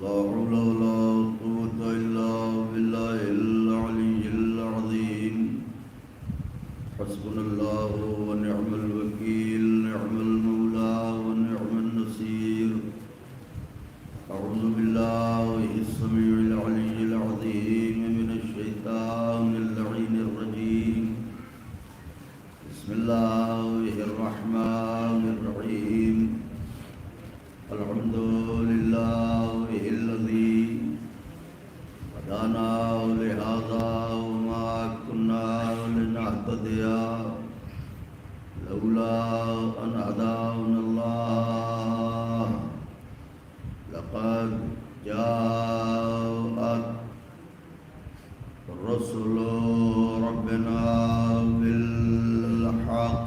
لا حول ولا قوة إلا بالله العلي العظيم حسبنا الله ونعم الوكيل نعم المولى ونعم النصير أعوذ بالله السميع العلي العظيم من الشيطان اللعين الرجيم بسم الله الرحمن الرحيم الحمد لله الذي هدانا لهذا وما كنا لنهتدي لولا أن هدانا الله لقد جاءت رسل ربنا بالحق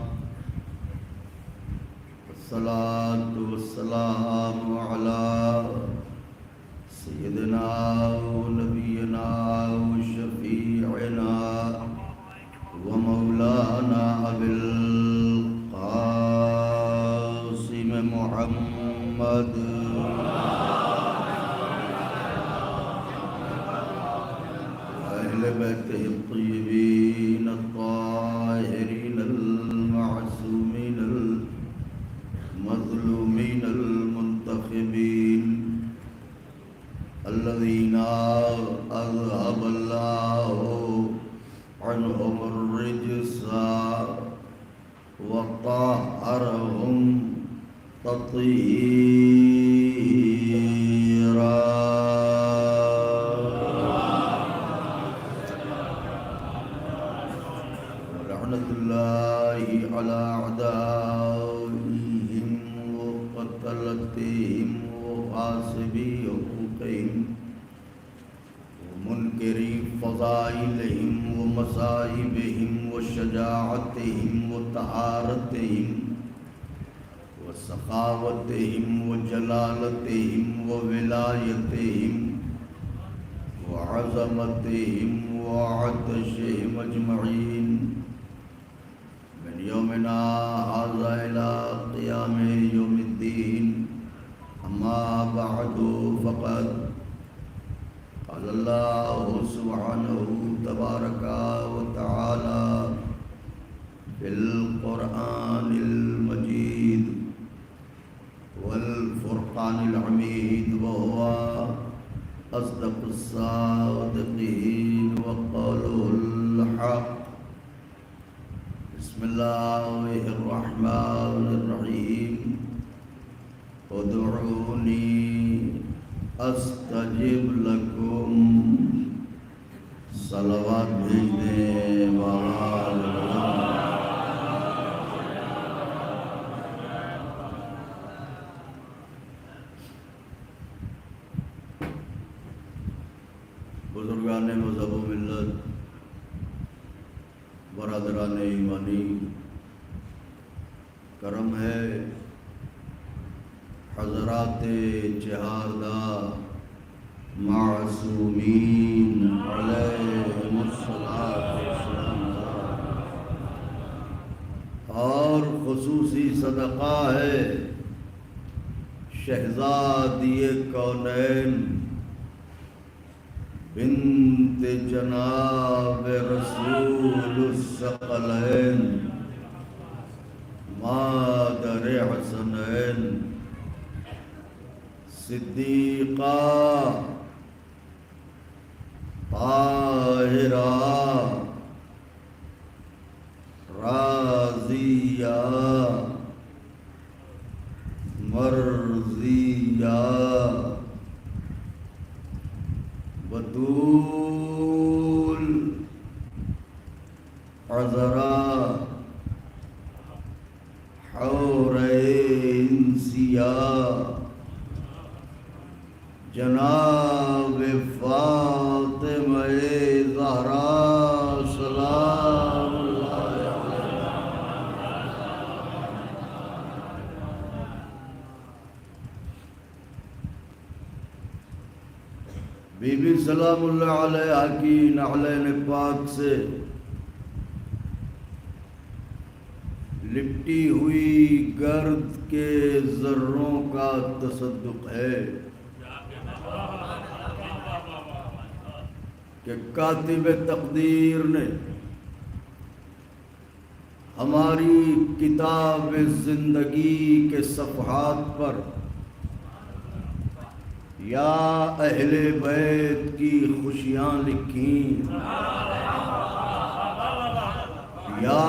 الصلاة والسلام على سيدنا ونبينا وشفيعنا ومولانا أبي القاسم محمد أهل بيته الطيبين الطاهرين المعصومين المظلومين المنتخبين الذين أذهب الله عنهم الرجس وطهرهم تطهيرا لعنة الله على أعدائهم وقتلتهم وغاصبي حقوقهم ومنكري فضائلهم ومصائبهم وشجاعتهم وطهارتهم وسخاوتهم وجلالتهم وولايتهم وعظمتهم وعطشهم أجمعين من يومنا هذا إلى قيام يوم الدين أما بعد فقد قال الله سبحانه تبارك وتعالى في القرآن المجيد والفرقان الحميد وهو أصدق الصادقين وقوله الحق بسم الله الرحمن الرحيم ادعوني استجب لكم صلوات بھیج دیں بزرگان مذہب و ملت، برادران ایمانی، کرم ہے حضرات چہاردہ معصومین علیہم الصلاۃ والسلام، اور خصوصی صدقہ ہے شہزادی کونین بنت جناب رسول الثقلین مادر حسنین صدیقہ طاہرہ راضیہ مرضیہ بطول عذرا حورین سیاہ جناب فاطمہ زہرا سلام اللہ علیہا۔ بی بی سلام اللہ علیہا کی نعلین پاک سے لپٹی ہوئی گرد کے ذروں کا تصدق ہے کہ کاتب تقدیر نے ہماری کتاب زندگی کے صفحات پر یا اہل بیت کی خوشیاں لکھیں، یا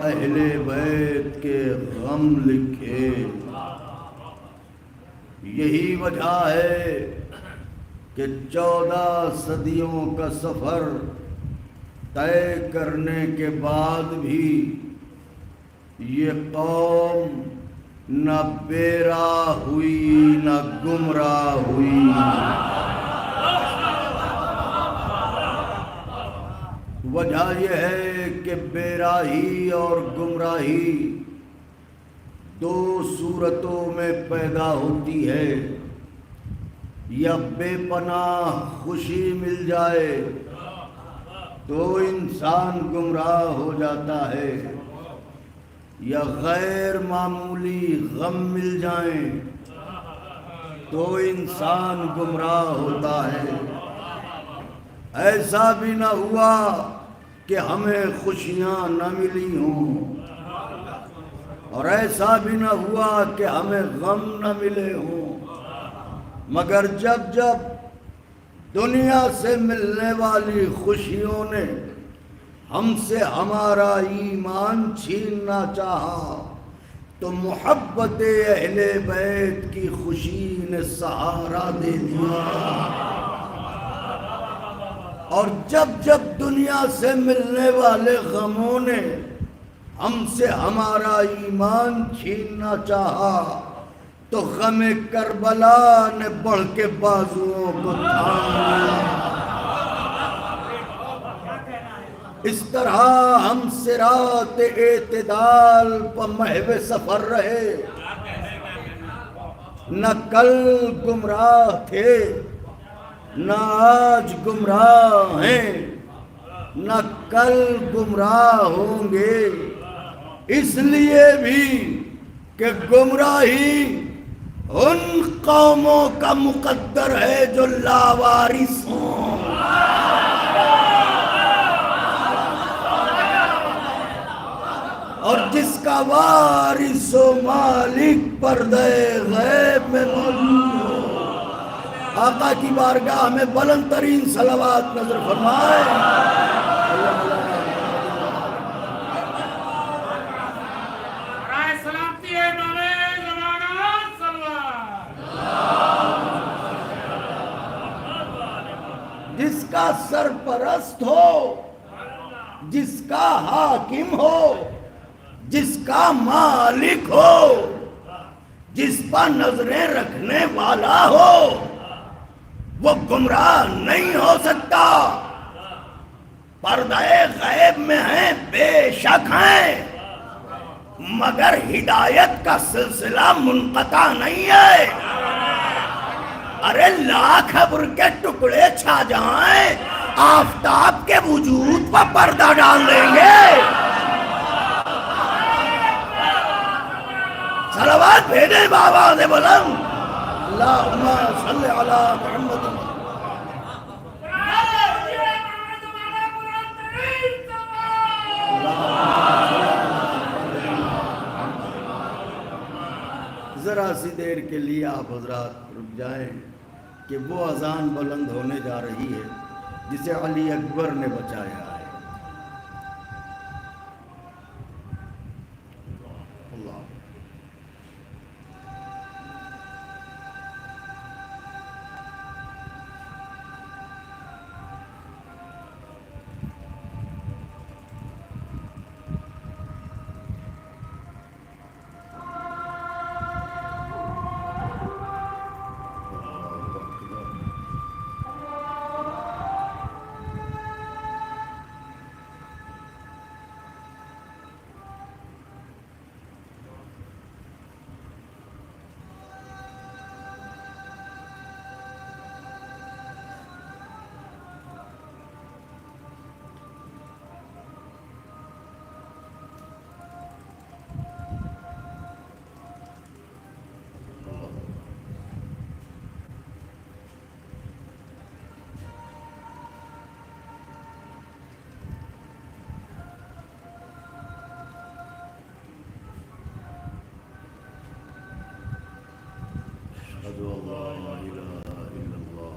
اہل بیت کے غم لکھے۔ یہی وجہ ہے کہ 14 صدیوں کا سفر طے کرنے کے بعد بھی یہ قوم نہ بے راہ ہوئی نہ گمراہ ہوئی۔ وجہ یہ ہے کہ بے راہی اور گمراہی دو صورتوں میں پیدا ہوتی ہے، یا بے پناہ خوشی مل جائے تو انسان گمراہ ہو جاتا ہے، یا غیر معمولی غم مل جائیں تو انسان گمراہ ہوتا ہے۔ ایسا بھی نہ ہوا کہ ہمیں خوشیاں نہ ملی ہوں، اور ایسا بھی نہ ہوا کہ ہمیں غم نہ ملے ہوں، مگر جب جب دنیا سے ملنے والی خوشیوں نے ہم سے ہمارا ایمان چھیننا چاہا تو محبت اہل بیت کی خوشی نے سہارا دے دیا، اور جب جب دنیا سے ملنے والے غموں نے ہم سے ہمارا ایمان چھیننا چاہا تو غم کربلا نے بڑھ کے بازوؤں کو تھام لیا۔ اس طرح ہم صراط اعتدال پر محو سفر رہے، نہ کل گمراہ تھے نہ آج گمراہ ہیں، نہ کل گمراہ ہوں گے، اس لیے بھی کہ گمراہی ان قوموں کا مقدر ہے جو لاوارث ہوں، اور جس کا وارث و مالک پردے غیب میں موجود ہو۔ آقا کی بارگاہ میں بلند ترین صلوات نظر فرمائے۔ جس کا سرپرست ہو، جس کا حاکم ہو، جس کا مالک ہو، جس پر نظریں رکھنے والا ہو، وہ گمراہ نہیں ہو سکتا۔ پردہ غیب میں ہیں، بے شک ہیں، مگر ہدایت کا سلسلہ منقطع نہیں ہے۔ ارے لاکھ ابر کے ٹکڑے چھا جائیں، آفتاب کے وجود پر پردہ ڈال دیں گے۔ صلوات بھیجیں بابا سے بلند، اللہم صلی علی محمد۔ ذرا سی دیر کے لیے آپ حضرات رک جائیں کہ وہ اذان بلند ہونے جا رہی ہے جسے علی اکبر نے بچایا ہے۔ اللہ أشهد أن لا إله إلا الله.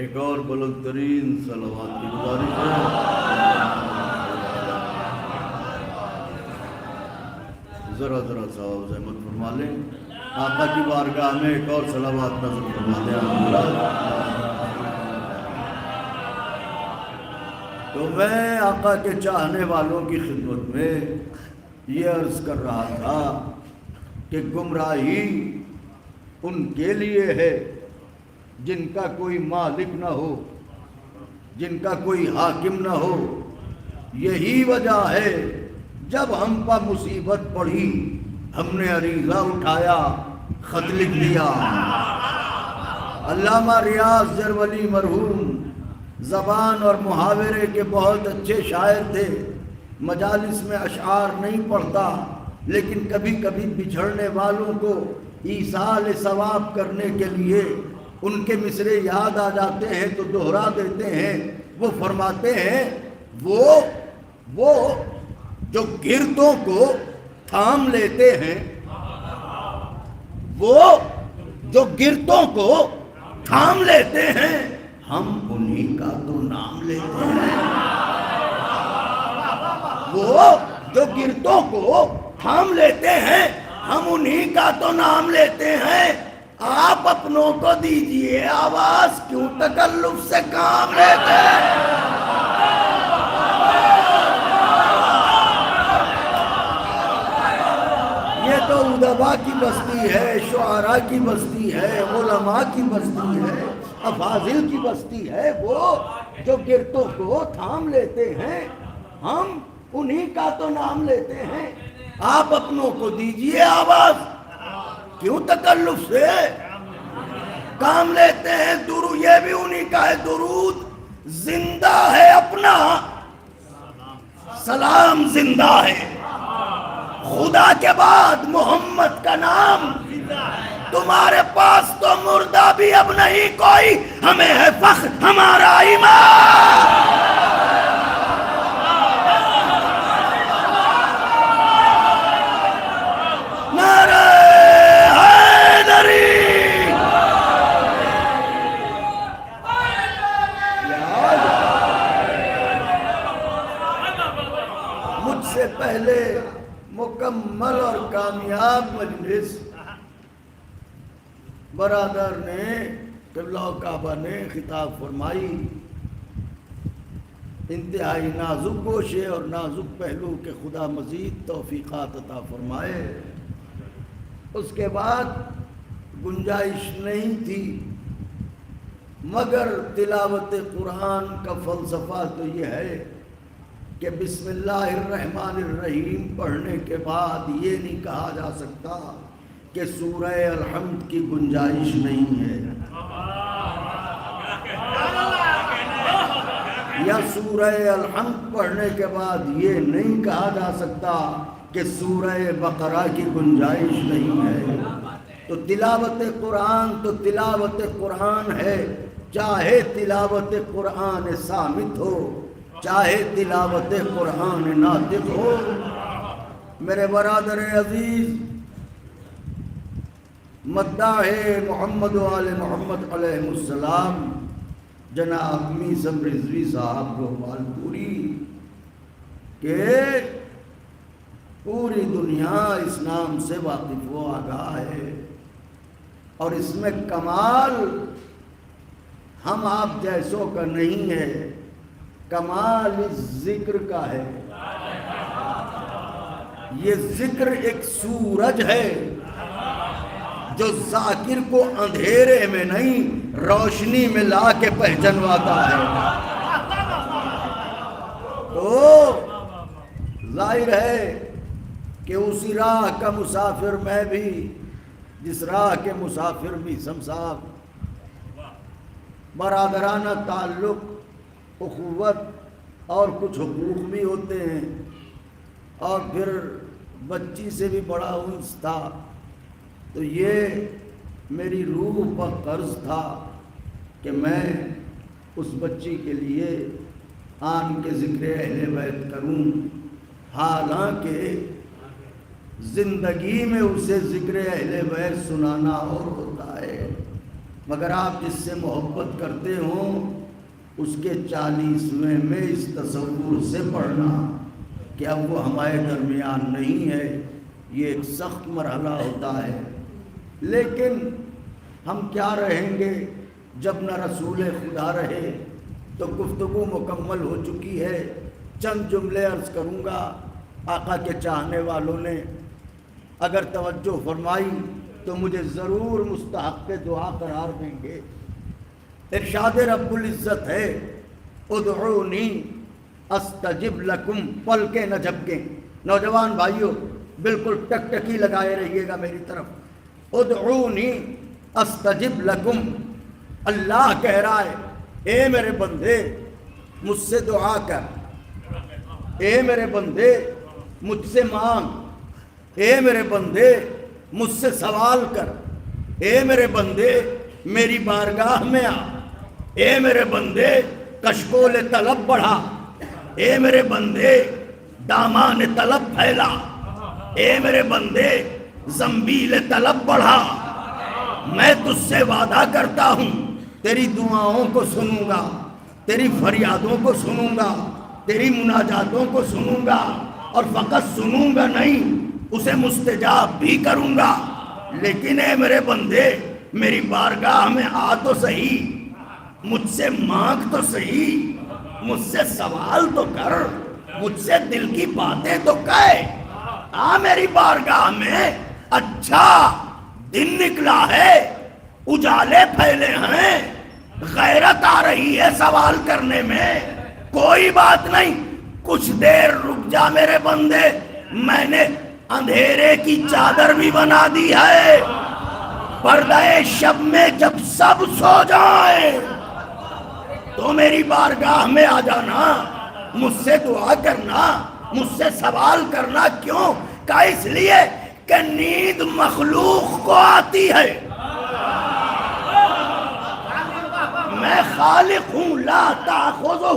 ایک اور بلند ترین صلوات کی گزارش ہے. ذرا صاحب زحمت فرما لیں، آقا کی بارگاہ میں ایک اور صلوات نظر فرما دیں. تو میں آقا کے چاہنے والوں کی خدمت میں یہ عرض کر رہا تھا کہ گمراہی ان کے لیے ہے جن کا کوئی مالک نہ ہو، جن کا کوئی حاکم نہ ہو۔ یہی وجہ ہے جب ہم پر مصیبت پڑی ہم نے عریضہ اٹھایا، خط لکھ دیا۔ علامہ ریاض زرولی مرحوم زبان اور محاورے کے بہت اچھے شاعر تھے، مجالس میں اشعار نہیں پڑھتا، لیکن کبھی کبھی بچھڑنے والوں کو ایصال ثواب کرنے کے لیے ان کے مصرے یاد آ جاتے ہیں تو دوہرا دیتے ہیں۔ وہ فرماتے ہیں وہ جو گردوں کو تھام لیتے ہیں، وہ جو گردوں کو تھام لیتے ہیں، ہم انہی کا تو نام لیتے ہیں۔ وہ جو گردوں کو تھام لیتے ہیں ہم انہی کا تو نام لیتے ہیں۔ آپ اپنوں کو دیجئے آواز، کیوں تکلف سے کام لیتے ہیں؟ یہ تو ادبا کی بستی ہے، شعراء کی بستی ہے، علماء کی بستی ہے، افاضل کی بستی ہے۔ وہ جو گردوں کو تھام لیتے ہیں ہم انہی کا تو نام لیتے ہیں۔ آپ اپنوں کو دیجئے آواز، کیوں تکلف سے کام لیتے ہیں؟ یہ بھی انہی کا ہے۔ درود زندہ ہے اپنا، سلام زندہ ہے، خدا کے بعد محمد کا نام تمہارے پاس تو مردہ بھی اب نہیں کوئی، ہمیں ہے فخر ہمارا ایمان۔ نعرہ حیدری! مجھ سے پہلے مکمل اور کامیاب مجلس برادر نے قبلہ کعبہ نے خطاب فرمائی، انتہائی نازک گوشے اور نازک پہلو کے خدا مزید توفیقات عطا فرمائے۔ اس کے بعد گنجائش نہیں تھی مگر تلاوت قرآن کا فلسفہ تو یہ ہے کہ بسم اللہ الرحمن الرحیم پڑھنے کے بعد یہ نہیں کہا جا سکتا کہ سورہ الحمد کی گنجائش نہیں ہے، یا سورہ الحمد پڑھنے کے بعد یہ نہیں کہا جا سکتا کہ سورہ بقرہ کی گنجائش نہیں ہے۔ تو تلاوت قرآن ہے، چاہے تلاوت قرآن صامت ہو، چاہے تلاوت قرآن ناطق ہو۔ میرے برادر عزیز مداح محمد و آل محمد علیہ السلام جناب میثم رضوی صاحب گوپال پوری کہ پوری دنیا اس نام سے واقف و آگاہ ہے، اور اس میں کمال ہم آپ جیسوں کا نہیں ہے، کمال اس ذکر کا ہے۔ یہ ذکر ایک سورج ہے جو ذاکر کو اندھیرے میں نہیں روشنی میں لا کے پہچنواتا ہے۔ تو ظاہر ہے کہ اسی راہ کا مسافر میں بھی، جس راہ کے مسافر بھی صاحب، برادرانہ تعلق، اخوت اور کچھ حقوق بھی ہوتے ہیں، اور پھر بچی سے بھی بڑا انس تھا، تو یہ میری روح پر قرض تھا کہ میں اس بچی کے لیے آن کے ذکر اہل بیت کروں، حالانکہ زندگی میں اسے ذکر اہل بیت سنانا اور ہوتا ہے، مگر آپ جس سے محبت کرتے ہوں اس کے 40ویں میں اس تصور سے پڑھنا کہ اب وہ ہمارے درمیان نہیں ہے، یہ ایک سخت مرحلہ ہوتا ہے۔ لیکن ہم کیا رہیں گے جب نہ رسول خدا رہے، تو گفتگو مکمل ہو چکی ہے. چند جملے عرض کروں گا. آقا کے چاہنے والوں نے اگر توجہ فرمائی تو مجھے ضرور مستحق دعا قرار دیں گے. ارشاد رب العزت ہے ادعونی استجب لکم. پل کے نہ جھپکیں. نوجوان بھائیوں بالکل ٹک ٹکی لگائے رہیے گا میری طرف. ادعونی استجب لکم. اللہ کہہ رہا ہے اے میرے بندے مجھ سے دعا کر، اے میرے بندے مجھ سے مانگ، اے میرے بندے مجھ سے سوال کر، اے میرے بندے میری بارگاہ میں آ، اے میرے بندے کشکول طلب بڑھا، اے میرے بندے دامان طلب پھیلا، اے میرے بندے زنبیل طلب بڑھا. میں تجھ سے وعدہ کرتا ہوں تیری دعاؤں کو سنوں گا، تیری فریادوں کو سنوں گا، تیری مناجاتوں کو سنوں گا، اور فقط سنوں گا نہیں اسے مستجاب بھی کروں گا. لیکن اے میرے بندے میری بارگاہ میں آ تو صحیح، مجھ سے مانگ تو صحیح، مجھ سے سوال تو کر، مجھ سے دل کی باتیں تو کہے. آ میری بارگاہ میں. اچھا دن نکلا ہے، اجالے پھیلے ہیں، غیرت آ رہی ہے سوال کرنے میں. کوئی بات نہیں، کچھ دیر رک جا میرے بندے. میں نے اندھیرے کی چادر بھی بنا دی ہے. پردہ شب میں جب سب سو جائیں تو میری بارگاہ میں آ جانا، مجھ سے دعا کرنا، مجھ سے سوال کرنا. کیوں؟ کہ اس لیے کہ نیند مخلوق کو آتی ہے. میں خالق ہوں لا تاخذہ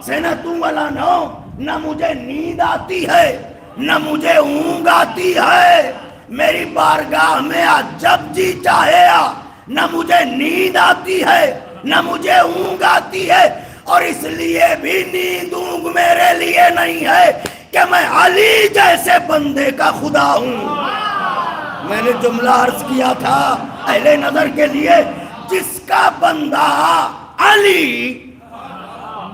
سنۃ ولا نوم. نہ مجھے نیند آتی ہے نہ مجھے اونگ آتی ہے. میری بارگاہ میں آ جب جی چاہے آ. نہ مجھے نیند آتی ہے نہ مجھے اونگ آتی ہے. اور اس لیے بھی نیند اونگ میرے لیے نہیں ہے کہ میں علی جیسے بندے کا خدا ہوں. میں نے جملہ عرض کیا تھا اہل نظر کے لیے، جس کا بندہ علی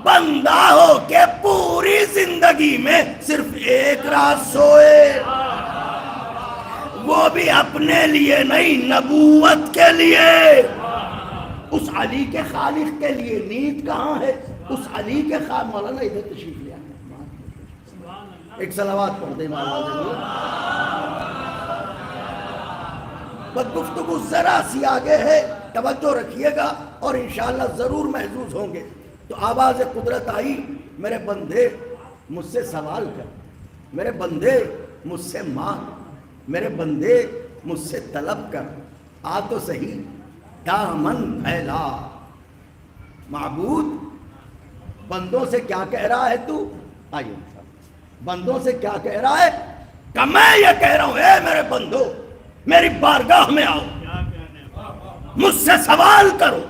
بندہ ہو کہ پوری زندگی میں صرف ایک رات سوئے، وہ بھی اپنے لیے نہیں نبوت کے لیے. اس علی کے خالق کے لیے نیند کہاں ہے؟ اس علی کے خالق. مولانا ادھر تشریف لیا، ایک صلوات پڑھ دیں مولانا. بس گفتگو ذرا سی آگے ہے، توجہ رکھیے گا اور انشاءاللہ ضرور محظوظ ہوں گے. تو آواز قدرت آئی، میرے بندے مجھ سے سوال کر، میرے بندے مجھ سے مانگ، میرے بندے مجھ سے طلب کر. آ تو صحیح دامن پھیلا. معبود بندوں سے کیا کہہ رہا ہے تو؟ آئیے بندوں سے کیا کہہ رہا ہے کہ میں یہ کہہ رہا ہوں اے میرے بندو میری بارگاہ میں آؤ، مجھ سے سوال کرو،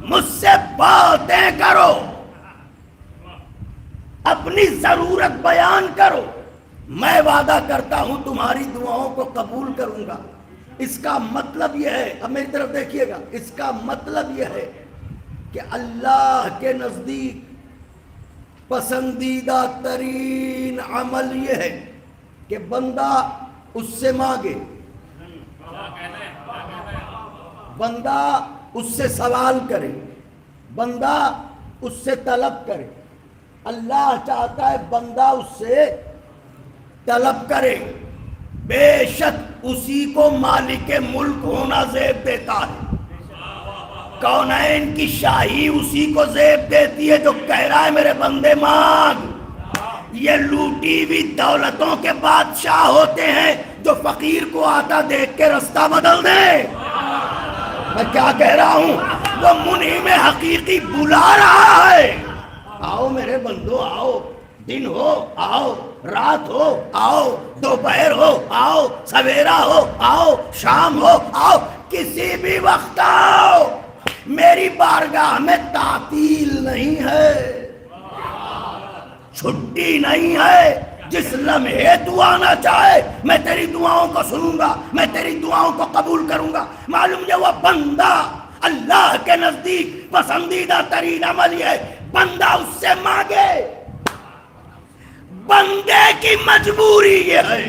مجھ سے باتیں کرو، اپنی ضرورت بیان کرو. میں وعدہ کرتا ہوں تمہاری دعاؤں کو قبول کروں گا. اس کا مطلب یہ ہے، اب میری طرف دیکھیے گا، اس کا مطلب یہ ہے کہ اللہ کے نزدیک پسندیدہ ترین عمل یہ ہے کہ بندہ اس سے مانگے، بندہ اس سے سوال کرے، بندہ اس سے طلب کرے. اللہ چاہتا ہے بندہ اس سے طلب کرے. بے شک اسی کو مالک ملک ہونا زیب دیتا ہے. کونین کی شاہی اسی کو زیب دیتی ہے جو کہہ رہا ہے میرے بندے مانگ. یہ لوٹی ہوئی دولتوں کے بادشاہ ہوتے ہیں جو فقیر کو آتا دیکھ کے رستہ بدل دے. میں کیا کہہ رہا ہوں؟ وہ منعم حقیقی بلا رہا ہے. آؤ میرے بندو آؤ، دن ہو آؤ، رات ہو آؤ، دوپہر ہو آؤ، سویرا ہو آؤ، شام ہو آؤ، کسی بھی وقت آؤ. میری بارگاہ میں تعطیل نہیں ہے، چھٹی نہیں ہے. جس لمحے تو آنا چاہے میں تیری دعاؤں کو سنوں گا، میں تیری دعاؤں کو قبول کروں گا. معلوم یہ وہ بندہ اللہ کے نزدیک پسندیدہ ترین عمل یہ ہے بندہ اس سے مانگے. بندے کی مجبوری یہ ہے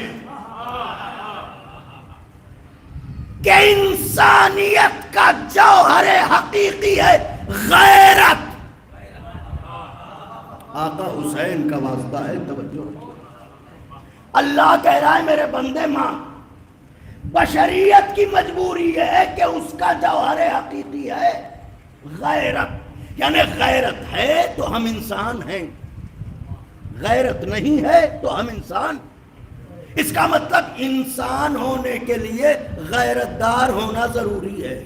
کہ انسانیت کا جوہر حقیقی ہے غیرت. آقا حسین کا واسطہ ہے، توجہ. اللہ کہہ رہا ہے میرے بندے مانگ. بشریت کی مجبوری یہ ہے کہ اس کا جوہر حقیقی ہے غیرت. یعنی غیرت ہے تو ہم انسان ہیں، غیرت نہیں ہے تو ہم انسان. اس کا مطلب انسان ہونے کے لیے غیرت دار ہونا ضروری ہے.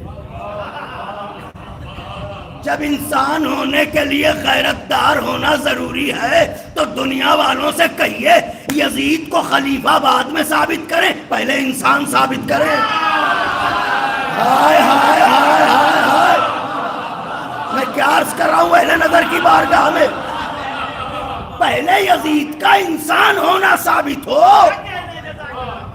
جب انسان ہونے کے لیے غیرت دار ہونا ضروری ہے تو دنیا والوں سے کہیے یزید کو خلیفہ بعد میں ثابت کریں، پہلے انسان ثابت کریں. ہائے ہائے ہائے ہائے ہائے، میں کیا عرض کر رہا ہوں اہل نظر کی بارگاہ میں. پہلے یزید کا انسان ہونا ثابت ہو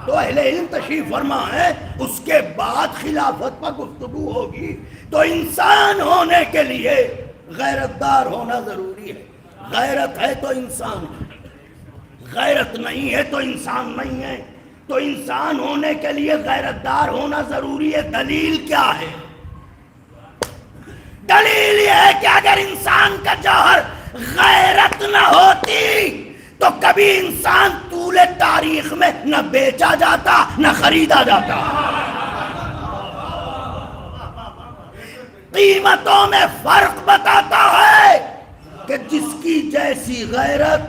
تو اہل علم تشریف فرما ہے، اس کے بعد خلافت پر گفتگو ہوگی. تو انسان ہونے کے لیے غیرت دار ہونا ضروری ہے. غیرت ہے تو انسان ہے، غیرت نہیں ہے تو انسان نہیں ہے. تو انسان ہونے کے لیے غیرت دار ہونا ضروری ہے. دلیل کیا ہے؟ دلیل یہ ہے کہ اگر انسان کا جوہر غیرت نہ ہوتی تو کبھی انسان طول تاریخ میں نہ بیچا جاتا نہ خریدا جاتا. قیمتوں میں فرق بتاتا ہے کہ جس کی جیسی غیرت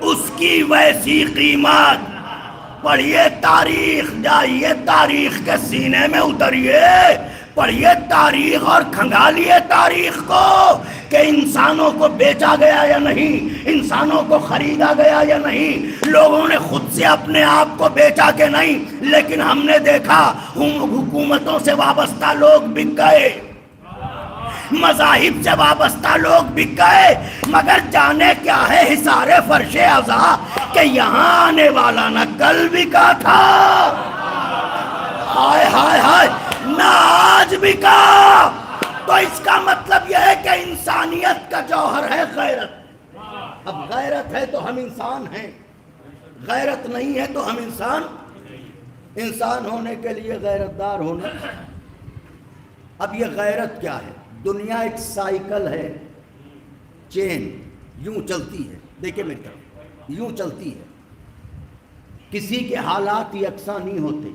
اس کی ویسی قیمت. پڑھیے تاریخ، جائیے تاریخ کے سینے میں اتریے، پڑھیے تاریخ اور کھنگالیے تاریخ کو کہ انسانوں کو بیچا گیا یا نہیں، انسانوں کو خریدا گیا یا نہیں. لوگوں نے خود سے اپنے آپ کو بیچا کہ نہیں، لیکن ہم نے دیکھا حکومتوں سے وابستہ لوگ بک گئے، مذاہب سے وابستہ لوگ بک گئے. مگر جانے کیا ہے حصار فرش عزا کہ یہاں آنے والا نہ کل بکا تھا، ہائے ہائے ہائے، نہ آج بکا. تو اس کا مطلب یہ ہے کہ انسانیت کا جوہر ہے غیرت. اب غیرت ہے تو ہم انسان ہیں، غیرت نہیں ہے تو ہم انسان ہونے کے لیے غیرت دار ہونا. اب یہ غیرت کیا ہے؟ دنیا ایک سائیکل ہے، چین یوں چلتی ہے. دیکھیں میری طرف، یوں چلتی ہے. کسی کے حالات یکساں نہیں ہوتے،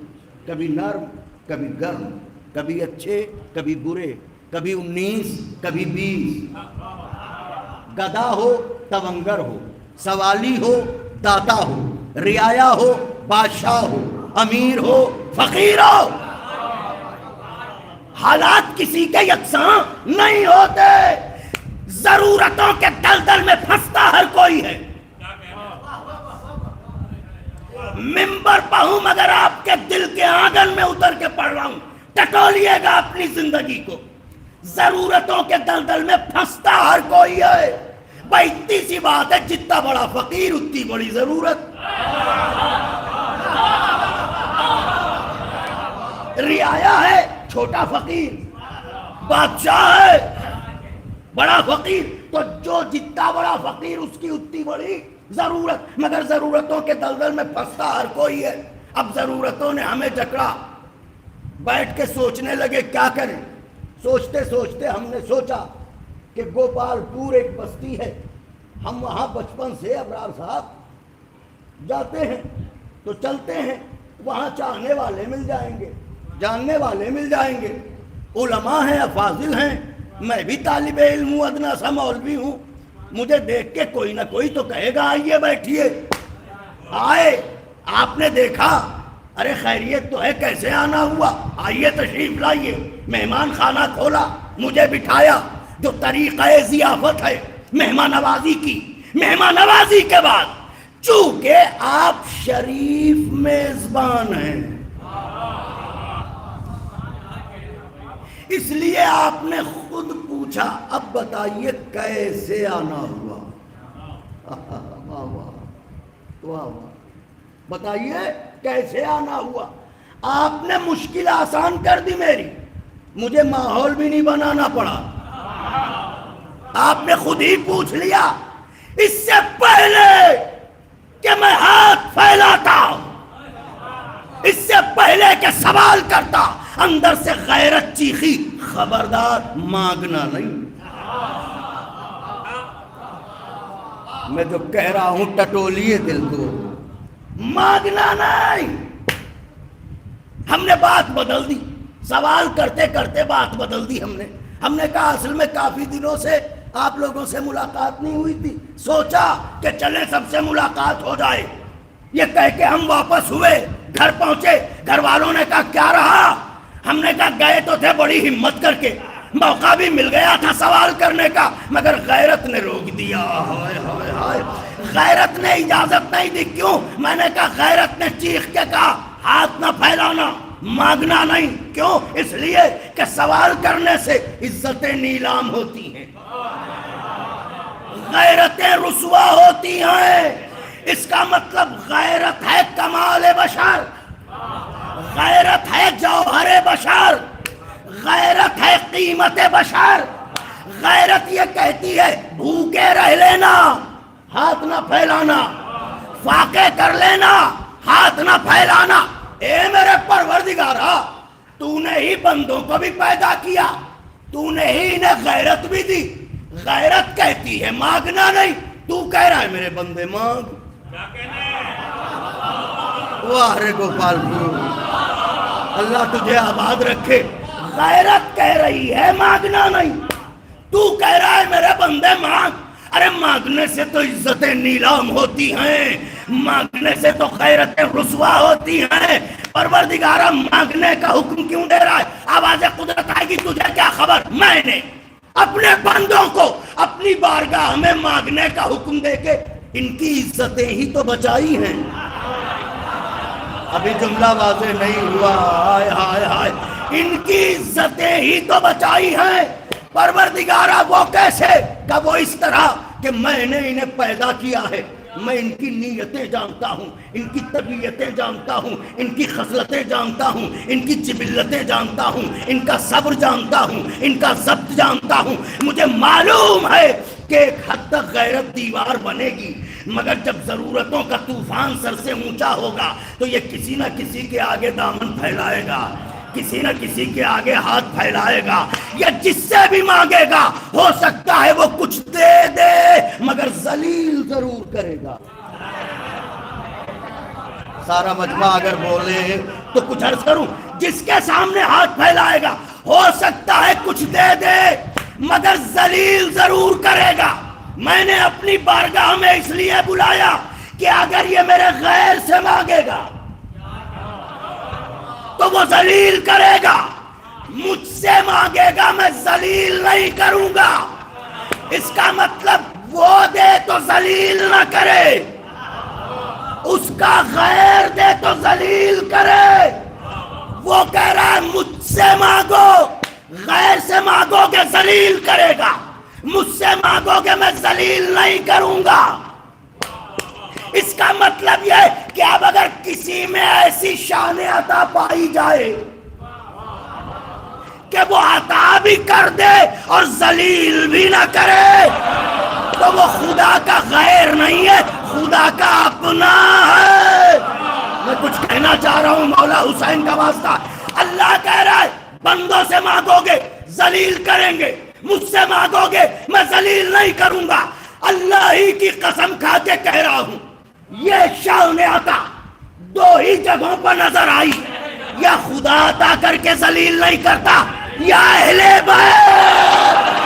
کبھی نرم کبھی گرم، کبھی اچھے کبھی برے، کبھی 19 کبھی 20. گدا ہو تونگر ہو، سوالی ہو داتا ہو، رعایا ہو بادشاہ ہو، امیر ہو فقیر ہو، حالات کسی کے یکساں نہیں ہوتے. ضرورتوں کے دلدل میں پھنستا ہر کوئی ہے. ممبر پہ ہوں مگر آپ کے دل کے آنگن میں اتر کے پڑھ رہا ہوں. ٹٹولیے گا اپنی زندگی کو. ضرورتوں کے دلدل میں پھنستا ہر کوئی ہے. بھائی اتنی سی بات ہے، جتنا بڑا فقیر اتنی بڑی ضرورت. رعایا ہے چھوٹا فقیر، بادشاہ ہے بڑا فقیر. تو جو جتنا بڑا فقیر اس کی اتنی بڑی ضرورت. مگر ضرورتوں کے دلدل میں پھنستا ہر کوئی ہے. اب ضرورتوں نے ہمیں جکڑا، بیٹھ کے سوچنے لگے کیا کریں. سوچتے سوچتے ہم نے سوچا کہ گوپال پور ایک بستی ہے، ہم وہاں بچپن سے ابرار صاحب جاتے ہیں تو چلتے ہیں. وہاں چاہنے والے مل جائیں گے، جاننے والے مل جائیں گے، علماء ہیں افاضل ہیں. میں بھی طالب علم ہوں، ادنا سا مولوی ہوں. مجھے دیکھ کے کوئی نہ کوئی تو کہے گا آئیے بیٹھیے. آئے، آپ نے دیکھا ارے خیریت تو ہے، کیسے آنا ہوا، آئیے تشریف لائیے. مہمان خانہ کھولا، مجھے بٹھایا. جو طریقہ ضیافت ہے مہمان نوازی کی، مہمان نوازی کے بعد چونکہ آپ شریف میزبان ہیں اس لیے آپ نے خود پوچھا اب بتائیے کیسے آنا ہوا. واہ واہ واہ واہ، بتائیے کیسے آنا ہوا. آپ نے مشکل آسان کر دی میری، مجھے ماحول بھی نہیں بنانا پڑا، آپ نے خود ہی پوچھ لیا اس سے پہلے کہ میں ہاتھ پھیلاتا، اس سے پہلے کہ سوال کرتا، اندر سے غیرت چیخی، خبردار مانگنا نہیں۔ میں جو کہہ رہا ہوں ٹٹولیے دل کو، مانگنا نہیں۔ ہم نے بات بدل دی، سوال کرتے کرتے بات بدل دی ہم نے کہا اصل میں کافی دنوں سے آپ لوگوں سے ملاقات نہیں ہوئی تھی، سوچا کہ چلیں سب سے ملاقات ہو جائے۔ یہ کہہ کے ہم واپس ہوئے، گھر پہنچے، گھر والوں نے کہا کیا رہا؟ ہم نے کہا گئے تو تھے بڑی ہمت کر کے، موقع بھی مل گیا تھا سوال کرنے کا، مگر غیرت نے روک دیا۔ ہائے ہائے ہائے، غیرت نے اجازت نہیں دی۔ کیوں؟ میں نے کہا غیرت نے چیخ کے کہا ہاتھ نہ پھیلانا، مانگنا نہیں۔ کیوں؟ اس لیے کہ سوال کرنے سے عزتیں نیلام ہوتی ہیں، غیرتیں رسوا ہوتی ہیں۔ اس کا مطلب غیرت ہے کمال بشر، غیرت ہے جوہر بشر، غیرت ہے قیمت بشر۔ غیرت یہ کہتی ہے بھوکے رہ لینا، ہاتھ نہ پھیلانا، فاقے کر لینا، ہاتھ نہ پھیلانا۔ اے میرے پروردگارا، تو نے ہی بندوں کو بھی پیدا کیا، تو نے ہی انہیں غیرت بھی دی۔ غیرت کہتی ہے مانگنا نہیں، تو کہہ رہا ہے میرے بندے مانگ۔ واہ رے گوپال پور، اللہ تجھے آباد رکھے۔ غیرت کہہ رہی ہے مانگنا نہیں، تو کہہ رہا ہے میرے بندے مانگ۔ ارے مانگنے سے تو عزتیں نیلام ہوتی ہیں، مانگنے سے تو غیرتیں رسوا ہوتی ہیں۔ پروردگارہ مانگنے کا حکم کیوں دے رہا ہے؟ آواز قدرت آئے گی، تجھے کیا خبر؟ میں نے اپنے بندوں کو اپنی بارگاہ میں مانگنے کا حکم دے کے ان کی عزتیں ہی تو بچائی ہیں۔ ابھی جملہ واضح نہیں ہوا، ہائے ہائے ہائے، ان کی عزتیں ہی تو بچائی ہیں۔ پروردگارہ وہ کیسے؟ کہ وہ اس طرح کہ میں نے انہیں پیدا کیا ہے، میں ان کی نیتیں جانتا ہوں، ان کی طبیعتیں جانتا ہوں، ان کی خصلتیں جانتا ہوں، ان کی جبلتیں جانتا ہوں، ان کا صبر جانتا ہوں، ان کا ضبط جانتا ہوں۔ مجھے معلوم ہے کہ ایک حد تک غیرت دیوار بنے گی، مگر جب ضرورتوں کا طوفان سر سے اونچا ہوگا تو یہ کسی نہ کسی کے آگے دامن پھیلائے گا، کسی نہ کسی کے آگے ہاتھ پھیلائے گا۔ یہ جس سے بھی مانگے گا ہو سکتا ہے وہ کچھ دے دے، مگر ذلیل ضرور کرے گا۔ سارا مجمع اگر بولے تو کچھ عرض کروں، جس کے سامنے ہاتھ پھیلائے گا ہو سکتا ہے کچھ دے دے، مگر ذلیل ضرور کرے گا۔ میں نے اپنی بارگاہ میں اس لیے بلایا کہ اگر یہ میرے غیر سے مانگے گا تو وہ ذلیل کرے گا، مجھ سے مانگے گا میں ذلیل نہیں کروں گا۔ اس کا مطلب وہ دے تو ذلیل نہ کرے، اس کا غیر دے تو ذلیل کرے۔ وہ کہہ رہا ہے مجھ سے مانگو، غیر سے مانگو گے ذلیل کرے گا، مجھ سے مانگو گے میں ذلیل نہیں کروں گا۔ اس کا مطلب یہ ہے کہ اب اگر کسی میں ایسی شان عطا پائی جائے کہ وہ عطا بھی کر دے اور ذلیل بھی نہ کرے تو وہ خدا کا غیر نہیں ہے، خدا کا اپنا ہے۔ میں کچھ کہنا چاہ رہا ہوں، مولا حسین کا واسطہ۔ اللہ کہہ رہا ہے بندوں سے مانگو گے ذلیل کریں گے، مجھ سے مانگو گے میں ذلیل نہیں کروں گا۔ اللہ ہی کی قسم کھا کے کہہ رہا ہوں، یہ شان عطا دو ہی جگہوں پر نظر آئی، یا خدا عطا کر کے ذلیل نہیں کرتا یا اہل بیت۔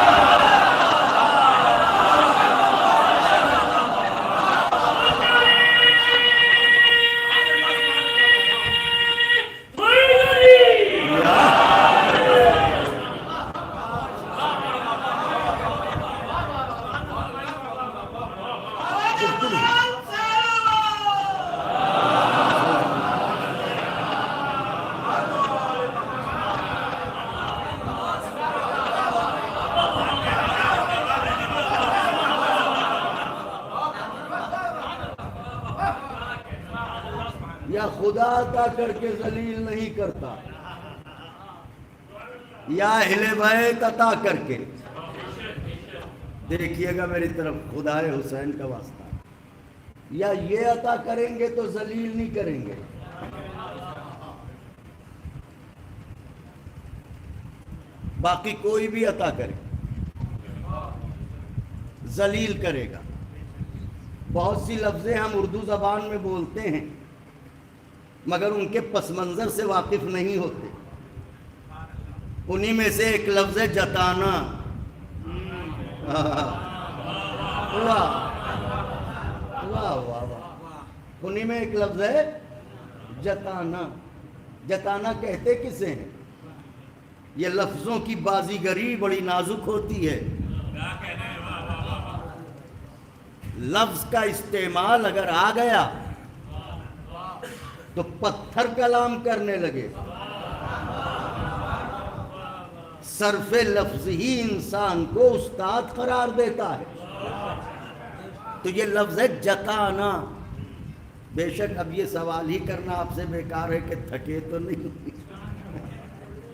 یا خدا عطا کر کے ذلیل نہیں کرتا، یا اہل بیت عطا کر کے. دیکھیے گا میری طرف، خدا حسین کا واسطہ. یا یہ عطا کریں گے تو ذلیل نہیں کریں گے، باقی کوئی بھی عطا کرے ذلیل کرے گا. بہت سی لفظیں ہم اردو زبان میں بولتے ہیں مگر ان کے پس منظر سے واقف نہیں ہوتے. انہی میں سے ایک لفظ ہے جتانا. واہ واہ واہ واہ. انہی میں ایک لفظ ہے جتانا. جتانا کہتے کسے ہیں؟ یہ لفظوں کی بازیگری بڑی نازک ہوتی ہے. لفظ کا استعمال اگر آ گیا تو پتھر کلام کرنے لگے. صرف لفظ ہی انسان کو استاد قرار دیتا ہے. تو یہ لفظ ہے جتانا. بے شک اب یہ سوال ہی کرنا آپ سے بیکار ہے کہ تھکے تو نہیں.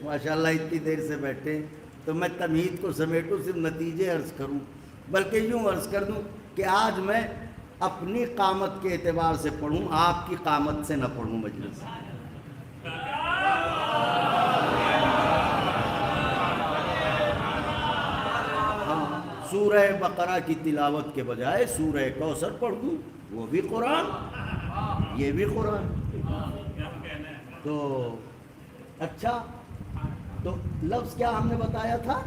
ماشاءاللہ اتنی دیر سے بیٹھے تو میں تمہید کو سمیٹوں، صرف نتیجے عرض کروں، بلکہ یوں عرض کر دوں کہ آج میں اپنی قامت کے اعتبار سے پڑھوں، آپ کی قامت سے نہ پڑھوں مجلس. سورہ بقرہ کی تلاوت کے بجائے سورہ کوثر پڑھ دوں، وہ بھی قرآن، یہ بھی قرآن. تو اچھا، تو لفظ کیا ہم نے بتایا تھا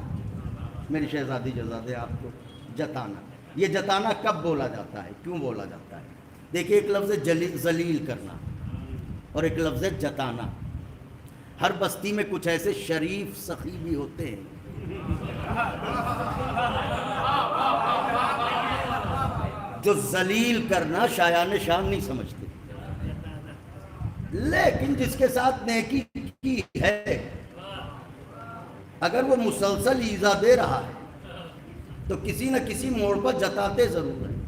میری شہزادی جزادے آپ کو؟ جتانا. یہ جتانا کب بولا جاتا ہے، کیوں بولا جاتا ہے؟ دیکھیے، ایک لفظ ہے ذلیل کرنا اور ایک لفظ ہے جتانا. ہر بستی میں کچھ ایسے شریف سخی بھی ہوتے ہیں جو ذلیل کرنا شایان شان نہیں سمجھتے، لیکن جس کے ساتھ نیکی کی ہے اگر وہ مسلسل ایذا دے رہا ہے تو کسی نہ کسی موڑ پر جتاتے ضرور ہیں.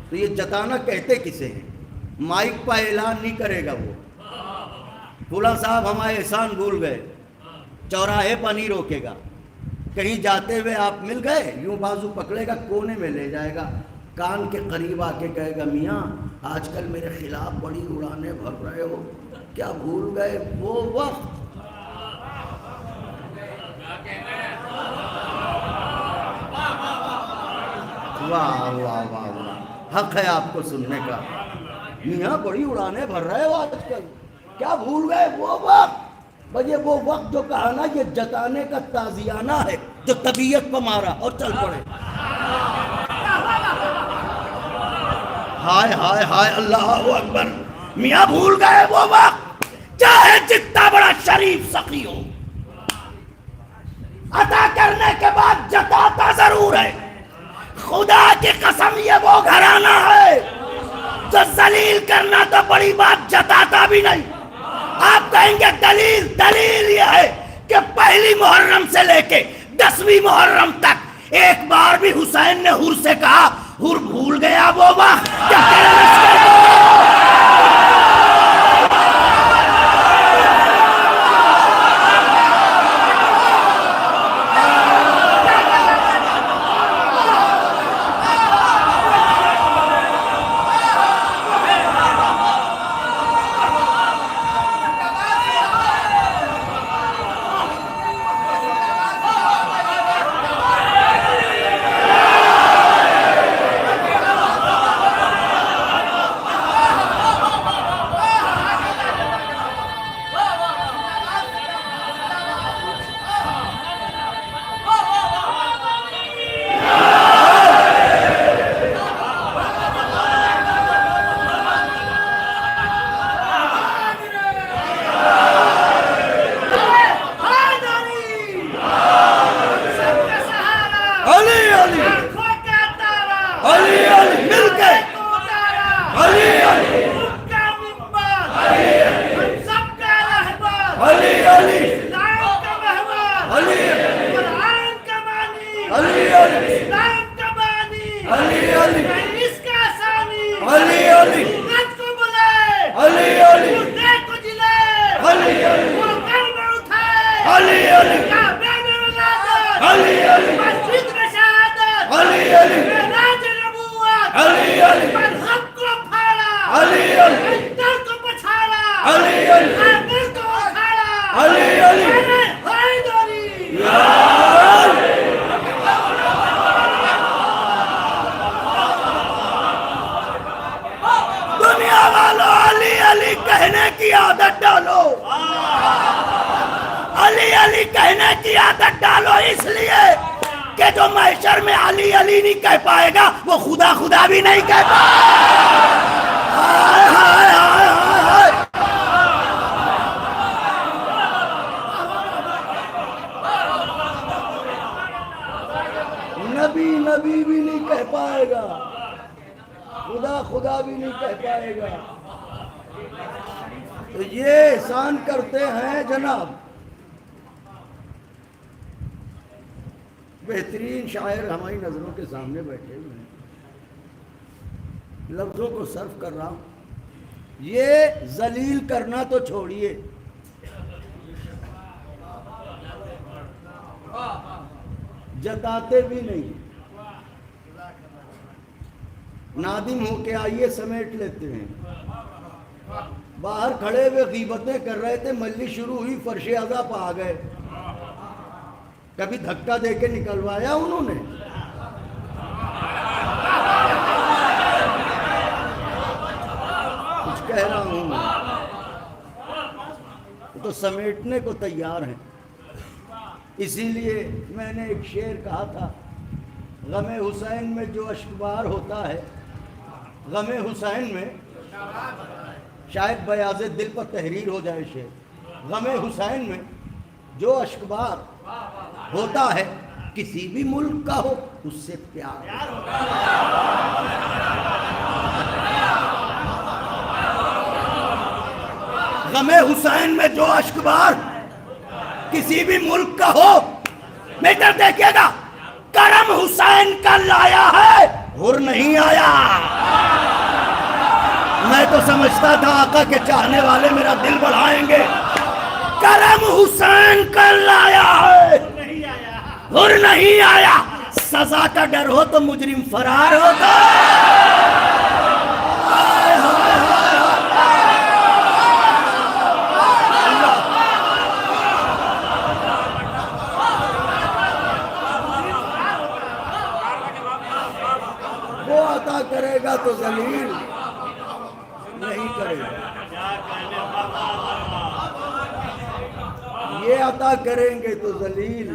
تو یہ جتانا کہتے کسے ہیں؟ مائک پر اعلان نہیں کرے گا وہ، فلاں صاحب ہمارے احسان بھول گئے، چوراہے پر نہیں روکے گا. کہیں جاتے ہوئے آپ مل گئے، یوں بازو پکڑے گا، کونے میں لے جائے گا، کان کے قریب آ کے کہے گا، میاں آج کل میرے خلاف بڑی اڑانے بھر رہے ہو، کیا بھول گئے وہ وقت؟ واہ واہ واہ واہ، حق ہے آپ کو سننے کا. میاں بڑی اڑانے بھر رہے ہو آج کل، کیا بھول گئے وہ وقت؟ بھئی وہ وقت جو کہا نا، یہ جتانے کا تازیانہ ہے جو طبیعت پر مارا اور چل پڑے. ہائے ہائے ہائے، اللہ اکبر. میاں بھول گئے وہ وقت، چاہے جتنا بڑا شریف سخی ہو، عطا کرنے کے بعد جتاتا ضرور ہے. خدا کی قسم یہ وہ گھرانہ ہے جو ذلیل کرنا تو بڑی بات، جتاتا بھی نہیں. آپ کہیں گے دلیل یہ ہے کہ پہلی محرم سے لے کے 10ویں محرم تک ایک بار بھی حسین نے حر سے کہا حر بھول گیا وہ وقت کیا علی علی راج نبوت علی علی پر حق کو پھاڑا علی علی اندر کو پچھاڑا علی علی عامر کو اکھاڑا علی علی حیدری دنیا والوں علی علی کہنے کی عادت ڈالو علی علی کہنے کی عادت ڈالو اس لیے کہ جو محشر میں علی علی نہیں کہہ پائے گا وہ خدا خدا بھی نہیں کہہ پائے ہائے ہائے ہائے ہائے نبی نبی بھی نہیں کہہ پائے گا خدا خدا بھی نہیں کہہ پائے گا تو یہ احسان کرتے ہیں جناب بہترین شاعر ہماری نظروں کے سامنے بیٹھے ہوئے ہیں لفظوں کو صرف کر رہا ہوں یہ ذلیل کرنا تو چھوڑیے جتاتے بھی نہیں نادم ہو کے آئیے سمیٹ لیتے ہیں باہر کھڑے ہوئے غیبتیں کر رہے تھے ملی شروع ہوئی فرش عزا پہ آ گئے کبھی دھکا دے کے نکلوایا انہوں نے کچھ کہہ رہا ہوں میں تو سمیٹنے کو تیار ہیں اسی لیے میں نے ایک شعر کہا تھا غم حسین میں جو اشکبار ہوتا ہے غم حسین میں شاید بیاض دل پر تحریر ہو جائے شعر غم حسین میں جو اشکبار ہوتا ہے کسی بھی ملک کا ہو اس سے پیار غم حسین میں جو اشکبار کسی بھی ملک کا ہو میٹر دیکھیے گا کرم حسین کا لایا ہے غر نہیں آیا میں تو سمجھتا تھا آقا کے چاہنے والے میرا دل بڑھائیں گے کرم حسین کا لایا ہے غر نہیں آیا سزا کا ڈر ہو تو مجرم فرار ہوتا وہ عطا کرے گا تو ذلیل نہیں کرے گا یہ عطا کریں گے تو ذلیل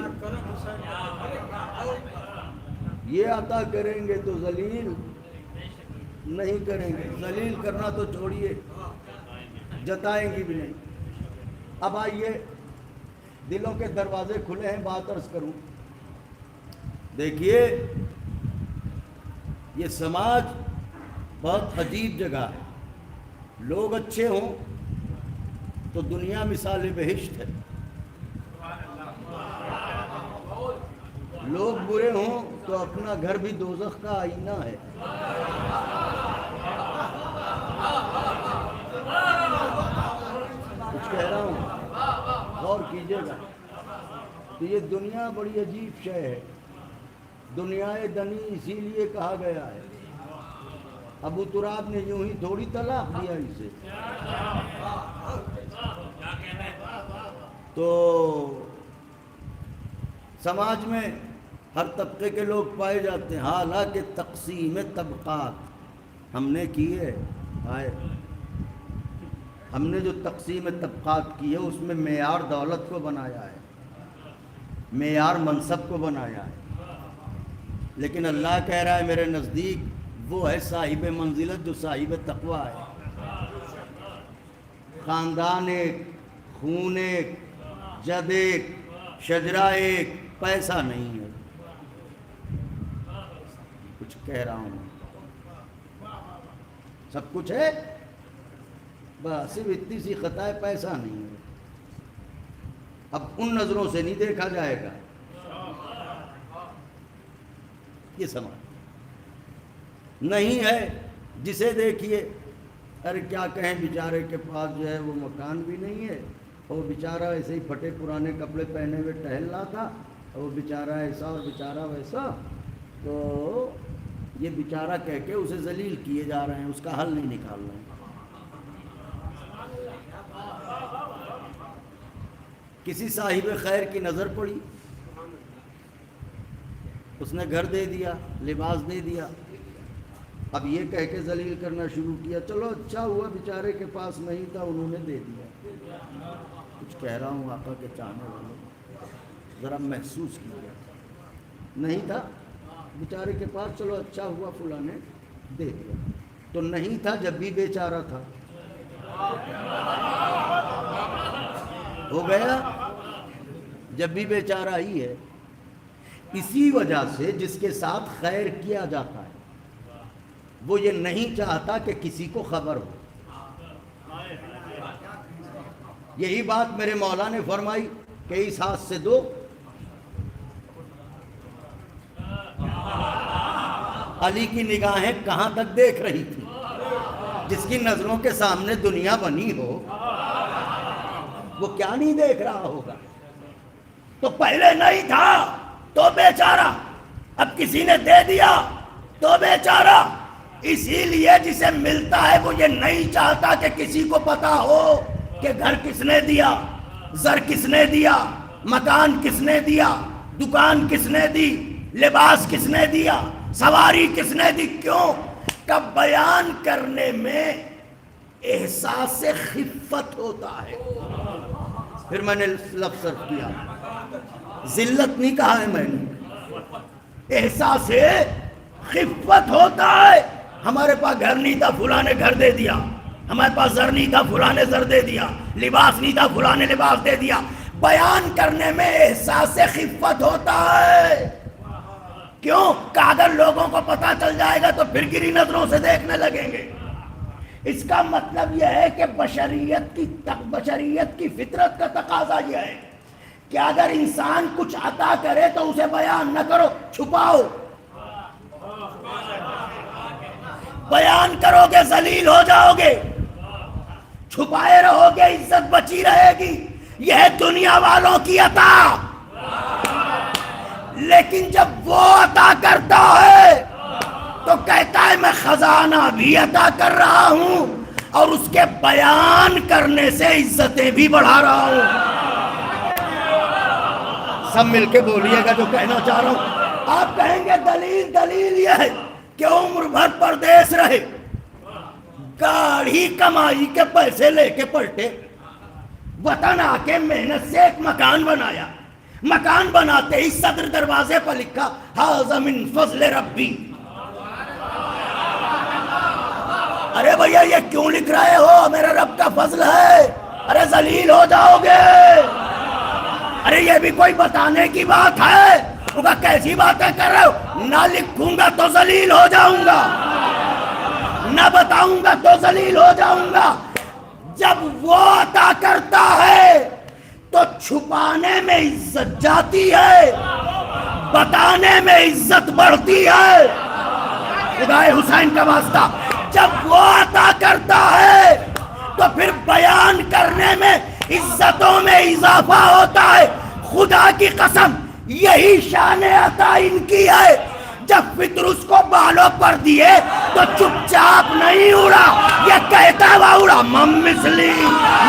یہ عطا کریں گے تو ذلیل نہیں کریں گے ذلیل کرنا تو چھوڑیے جتائیں گی بھی نہیں اب آئیے دلوں کے دروازے کھلے ہیں بات عرض کروں دیکھیے یہ سماج بہت عجیب جگہ ہے لوگ اچھے ہوں تو دنیا مثال بہشت ہے لوگ برے ہوں تو اپنا گھر بھی دوزخ کا آئینہ ہے کچھ کہہ رہا ہوں غور کیجیے گا تو یہ دنیا بڑی عجیب شے ہے دنیا دنی اسی لیے کہا گیا ہے ابو تراب نے یوں ہی تھوڑی طلاق دیا اسے تو سماج میں ہر طبقے کے لوگ پائے جاتے ہیں حالانکہ تقسیم طبقات ہم نے کی ہے ہم نے جو تقسیم طبقات کی ہے اس میں معیار دولت کو بنایا ہے معیار منصب کو بنایا ہے لیکن اللہ کہہ رہا ہے میرے نزدیک وہ ہے صاحب منزلت جو صاحب تقویٰ ہے خاندان ایک خون ایک جد ایک شجرہ ایک پیسہ نہیں ہے کچھ کہہ رہا ہوں سب کچھ ہے بس صرف اتنی سی خطا ہے پیسہ نہیں ہے اب ان نظروں سے نہیں دیکھا جائے گا یہ سمجھ نہیں ہے جسے دیکھیے ارے کیا کہیں بیچارے کے پاس جو ہے وہ مکان بھی نہیں ہے اور بیچارہ ایسے ہی پھٹے پرانے کپڑے پہنے ہوئے ٹہل رہا تھا اور وہ بیچارہ ایسا اور بیچارہ ویسا تو یہ بیچارہ کہہ کے اسے ذلیل کیے جا رہے ہیں، اس کا حل نہیں نکال رہے ہیں۔ کسی صاحب خیر کی نظر پڑی، اس نے گھر دے دیا، لباس دے دیا، اب یہ کہہ کے ذلیل کرنا شروع کیا، چلو اچھا ہوا بیچارے کے پاس نہیں تھا، انہوں نے دے دیا۔ کچھ کہہ رہا ہوں آقا کے چاہنے والوں، ذرا محسوس کیجیے، نہیں تھا بیچارے کے پاس، چلو اچھا ہوا فلاں نے دے دیا۔ تو نہیں تھا جب بھی بیچارہ تھا، ہو گیا جب بھی بیچارہ ہی ہے۔ اسی وجہ سے جس کے ساتھ خیر کیا جاتا ہے وہ یہ نہیں چاہتا کہ کسی کو خبر ہو۔ یہی بات میرے مولا نے فرمائی کہ اس ہاتھ سے دو، علی کی نگاہیں کہاں تک دیکھ رہی تھی؟ جس کی نظروں کے سامنے دنیا بنی ہو وہ کیا نہیں دیکھ رہا ہوگا؟ تو پہلے نہیں تھا تو بیچارہ، اب کسی نے دے دیا تو بیچارہ۔ اسی لیے جسے ملتا ہے وہ یہ نہیں چاہتا کہ کسی کو پتا ہو کہ گھر کس نے دیا، زر کس نے دیا، مکان کس نے دیا، دکان کس نے دی، لباس کس نے دیا، سواری کس نے دی۔ کیوں کہ بیان کرنے میں احساس خفت ہوتا ہے۔ پھر میں نے لفظ صرف کیا، ذلت نہیں کہا ہے میں نے، احساس خفت ہوتا ہے۔ ہمارے پاس گھر نہیں تھا، فلاں نے گھر دے دیا، ہمارے پاس زر نہیں تھا، فلاں نے زر دے دیا، لباس نہیں تھا، فلاں نے لباس دے دیا۔ بیان کرنے میں احساس خفت ہوتا ہے۔ کیوں کہ اگر لوگوں کو پتا چل جائے گا تو پھر گری نظروں سے دیکھنے لگیں گے۔ اس کا مطلب یہ ہے کہ بشریت کی فطرت کا تقاضا یہ ہے کہ اگر انسان کچھ عطا کرے تو اسے بیان نہ کرو، چھپاؤ۔ بیان کرو گے ذلیل ہو جاؤ گے، چھپائے رہو گے عزت بچی رہے گی۔ یہ ہے دنیا والوں کی عطا۔ لیکن جب وہ عطا کرتا ہے تو کہتا ہے میں خزانہ بھی عطا کر رہا ہوں اور اس کے بیان کرنے سے عزتیں بھی بڑھا رہا ہوں۔ سب مل کے بولیے گا جو کہنا چاہ رہا ہوں۔ آپ کہیں گے دلیل یہ ہے کہ عمر بھر پردیس رہے، گاڑی کمائی کے پیسے لے کے پلٹے، وطن آ کے محنت سے ایک مکان بنایا، مکان بناتے ہی صدر دروازے پر لکھا ھذا من فضل ربی۔ ارے بھیا یہ کیوں لکھ رہے ہو؟ میرے رب کا فضل ہے۔ ارے ذلیل ہو جاؤ گے۔ ارے یہ بھی کوئی بتانے کی بات ہے؟ وہ کیسی باتیں کر رہے ہو؟ نہ لکھوں گا تو ذلیل ہو جاؤں گا، نہ بتاؤں گا تو ذلیل ہو جاؤں گا۔ جب وہ عطا کرتا ہے تو چھپانے میں عزت جاتی ہے، بتانے میں عزت بڑھتی ہے۔ خدائے حسین کا واسطہ، جب وہ عطا کرتا ہے تو پھر بیان کرنے میں عزتوں میں اضافہ ہوتا ہے۔ خدا کی قسم یہی شان عطا ان کی ہے۔ جب فطر اس کو بالوں پر دیے تو چپ چاپ نہیں اڑا، یہ کہتا ہوا اڑا مم مثلی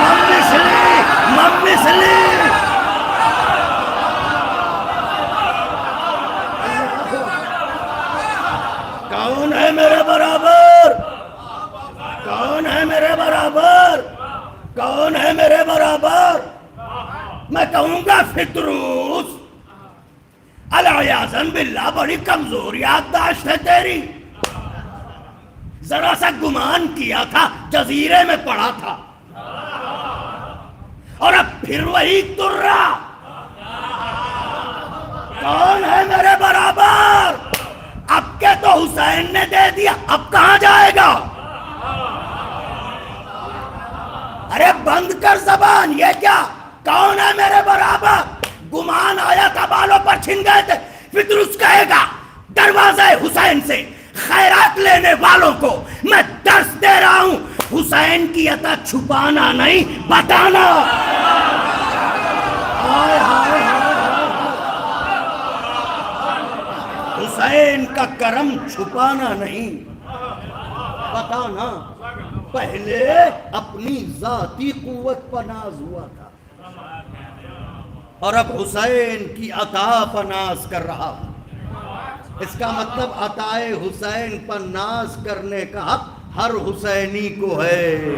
مم مثلی مم مثلی۔ کون ہے میرے برابر؟ کون ہے میرے برابر؟ کون ہے میرے برابر؟ میں کہوں گا فطروس علیاذن باللہ بڑی کمزور یادداشت ہے تیری۔ ذرا سا گمان کیا تھا، جزیرے میں پڑا تھا اور اب پھر وہی تر رہا۔ کون ہے میرے برابر؟ اب کے تو حسین نے دے دیا، اب کہاں جائے گا؟ ارے بند کر زبان، یہ کیا؟ کون ہے میرے برابر؟ گمان آیا تھا بالوں پر چھن گئے تھے۔ فطرس کہے گا دروازے حسین سے خیرات لینے والوں کو میں درس دے رہا ہوں، حسین کی عطا چھپانا نہیں بتانا۔ حسین کا کرم چھپانا نہیں، بتانا پہلے اپنی ذاتی قوت پر ناز ہوا تھا اور اب حسین کی عطا پر ناز کر رہا ہوں۔ اس کا مطلب عطائے حسین پر ناز کرنے کا حق ہر حسینی کو ہے،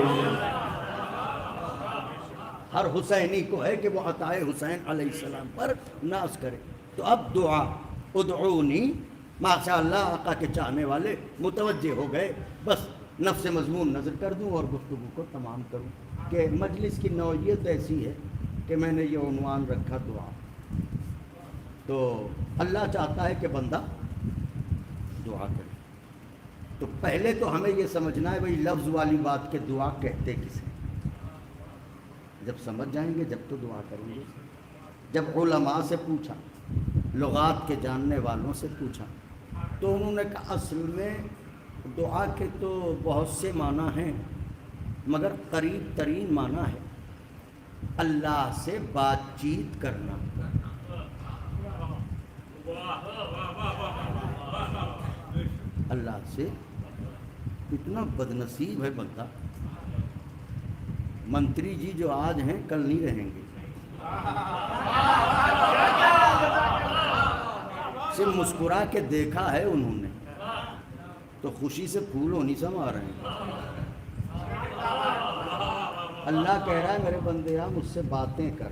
ہر حسینی کو ہے کہ وہ عطائے حسین علیہ السلام پر ناز کرے۔ تو اب دعا ادعونی، ماشاء اللہ آقا کے چاہنے والے متوجہ ہو گئے۔ بس نفس مضمون نظر کر دوں اور گفتگو کو تمام کروں کہ مجلس کی نوعیت ایسی ہے کہ میں نے یہ عنوان رکھا دعا۔ تو اللہ چاہتا ہے کہ بندہ دعا کرے، تو پہلے تو ہمیں یہ سمجھنا ہے بھئی لفظ والی بات کہ دعا کہتے کسے، جب سمجھ جائیں گے جب تو دعا کریں گے۔ جب علماء سے پوچھا، لغات کے جاننے والوں سے پوچھا، تو انہوں نے کہا اصل میں دعا کے تو بہت سے معنی ہیں، مگر قریب ترین معنی ہے اللہ سے بات چیت کرنا۔ اللہ سے اتنا بدنصیب ہے بندہ، منتری جی جو آج ہیں کل نہیں رہیں گے، صرف مسکرا کے دیکھا ہے انہوں نے تو خوشی سے پھول ہونی سما رہے ہیں۔ اللہ کہہ رہا ہے میرے بندے مجھ سے باتیں کر۔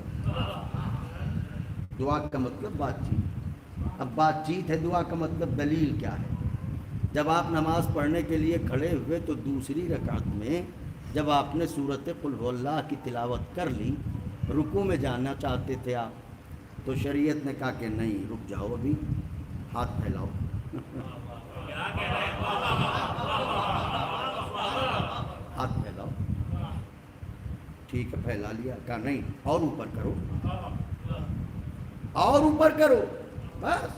دعا کا مطلب بات چیت۔ اب بات چیت ہے، دعا کا مطلب دلیل کیا ہے؟ جب آپ نماز پڑھنے کے لیے کھڑے ہوئے تو دوسری رکعت میں جب آپ نے سورۃ قل هو اللہ کی تلاوت کر لی، رکوع میں جانا چاہتے تھے آپ، تو شریعت نے کہا کہ نہیں، رک جاؤ، ابھی ہاتھ پھیلاؤ۔ ہاتھ پھیلاؤ، ٹھیک ہے پھیلا لیا، کہا نہیں اور اوپر کرو، اور اوپر کرو، بس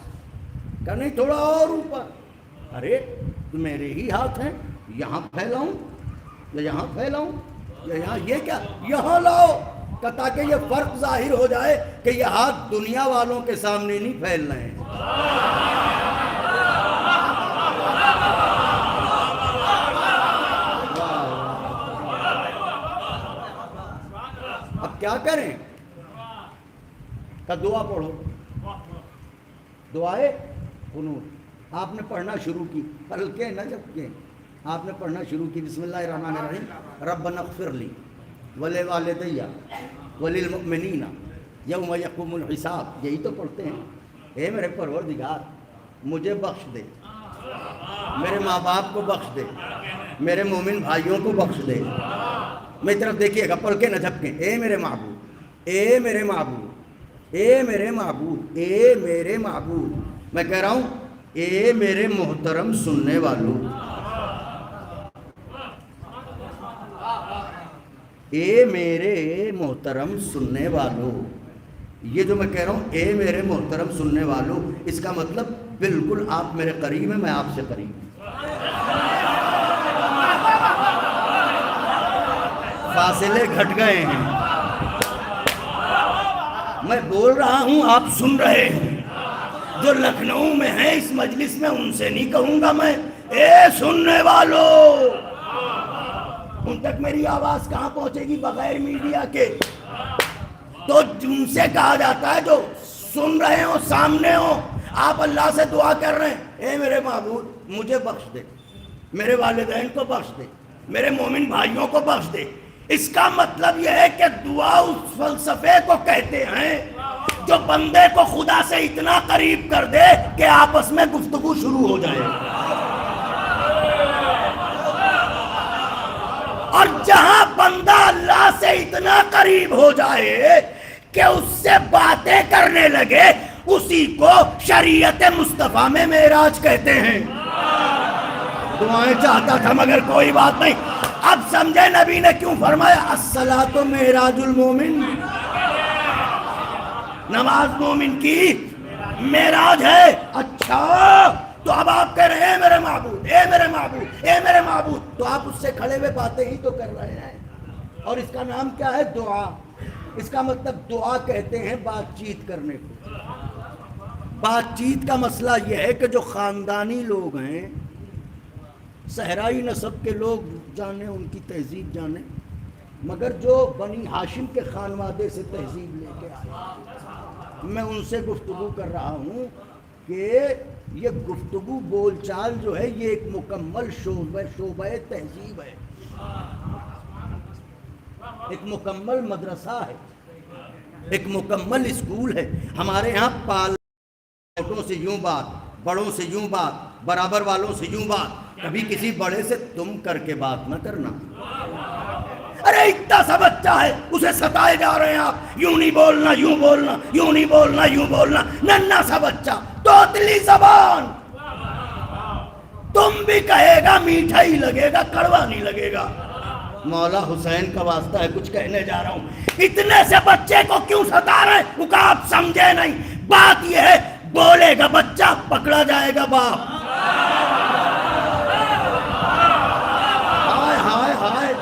کہا نہیں تھوڑا اور اوپر۔ ارے تو میرے ہی ہاتھ ہیں، یہاں پھیلاؤں یا یہاں پھیلاؤں یا یہاں، یہ کیا یہاں لاؤ، کہ تاکہ یہ فرق ظاہر ہو جائے کہ یہ ہاتھ دنیا والوں کے سامنے نہیں پھیل رہے ہیں۔ اب کیا کریں؟ کہ دعا پڑھو، دعائے قنوت آپ نے پڑھنا شروع کی، ہلکے نہ جھپکے، آپ نے پڑھنا شروع کی بسم اللہ الرحمن الرحیم، ربنا اغفر لی ولوالدی وللمؤمنین یوم یقوم الحساب، یہی تو پڑھتے ہیں۔ اے میرے پروردگار مجھے بخش دے، میرے ماں باپ کو بخش دے، میرے مومن بھائیوں کو بخش دے۔ میری طرف دیکھیے گا، پڑھ کے نہ جھپکیں۔ اے میرے معبود، اے میرے معبود، اے میرے معبود، اے میرے معبود، میں کہہ رہا ہوں اے میرے محترم سننے والوں، اے میرے محترم سننے والوں، یہ جو میں کہہ رہا ہوں اے میرے محترم سننے والوں، اس کا مطلب بالکل آپ میرے قریب ہیں، میں آپ سے قریب ہوں، فاصلے گھٹ گئے ہیں، میں بول رہا ہوں آپ سن رہے ہیں۔ جو لکھنؤ میں ہیں اس مجلس میں ان سے نہیں کہوں گا میں اے سننے والوں، ان تک میری آواز کہاں پہنچے گی بغیر میڈیا کے؟ تو ان سے کہا جاتا ہے جو سن رہے ہو، سامنے ہو، آپ اللہ سے دعا کر رہے ہیں اے میرے معبود مجھے بخش دے، میرے والدین کو بخش دے، میرے مومن بھائیوں کو بخش دے۔ اس کا مطلب یہ ہے کہ دعا اس فلسفے کو کہتے ہیں جو بندے کو خدا سے اتنا قریب کر دے کہ آپس میں گفتگو شروع ہو جائے، اور جہاں بندہ اللہ سے اتنا قریب ہو جائے کہ اس سے باتیں کرنے لگے، اسی کو شریعت مصطفیٰ میں معراج کہتے ہیں۔ دعائیں چاہتا تھا مگر کوئی بات نہیں، اب سمجھے نبی نے کیوں فرمایا الصلاۃ معراج المومن، نماز مومن کی معراج ہے۔ اچھا تو اب آپ کہہ رہے ہیں میرے معبود، اے میرے معبود، اے میرے معبود، تو آپ اس سے کھڑے ہوئے باتیں ہی تو کر رہے ہیں، اور اس کا نام کیا ہے؟ دعا۔ اس کا مطلب دعا کہتے ہیں بات چیت کرنے کو۔ بات چیت کا مسئلہ یہ ہے کہ جو خاندانی لوگ ہیں، صحرائی نسب کے لوگ جانے ان کی تہذیب جانے، مگر جو بنی ہاشم کے خانوادے سے تہذیب لے کے آئے، میں ان سے گفتگو کر رہا ہوں کہ یہ گفتگو بول چال جو ہے یہ ایک مکمل شعبہ تہذیب ہے، ایک مکمل مدرسہ ہے، ایک مکمل اسکول ہے۔ ہمارے یہاں پالوں سے یوں بات، بڑوں سے یوں بات، برابر والوں سے یوں بات، کبھی کسی بڑے سے تم کر کے بات نہ کرنا۔ ارے اتنا سا بچہ ہے، اسے ستائے جا رہے ہیں آپ، یوں نہیں بولنا، یوں بولنا، یوں نہیں بولنا، یوں بولنا، ننھا سا بچہ، توتلی زبان، تم بھی کہے گا میٹھا ہی لگے گا، کڑوا نہیں لگے گا۔ مولا حسین کا واسطہ ہے، کچھ کہنے جا رہا ہوں، اتنے سے بچے کو کیوں ستا رہے ہیں؟ وہ کہا آپ سمجھے نہیں، بات یہ ہے بولے گا بچہ پکڑا جائے گا باپ۔ ہائے ہائے ہائے،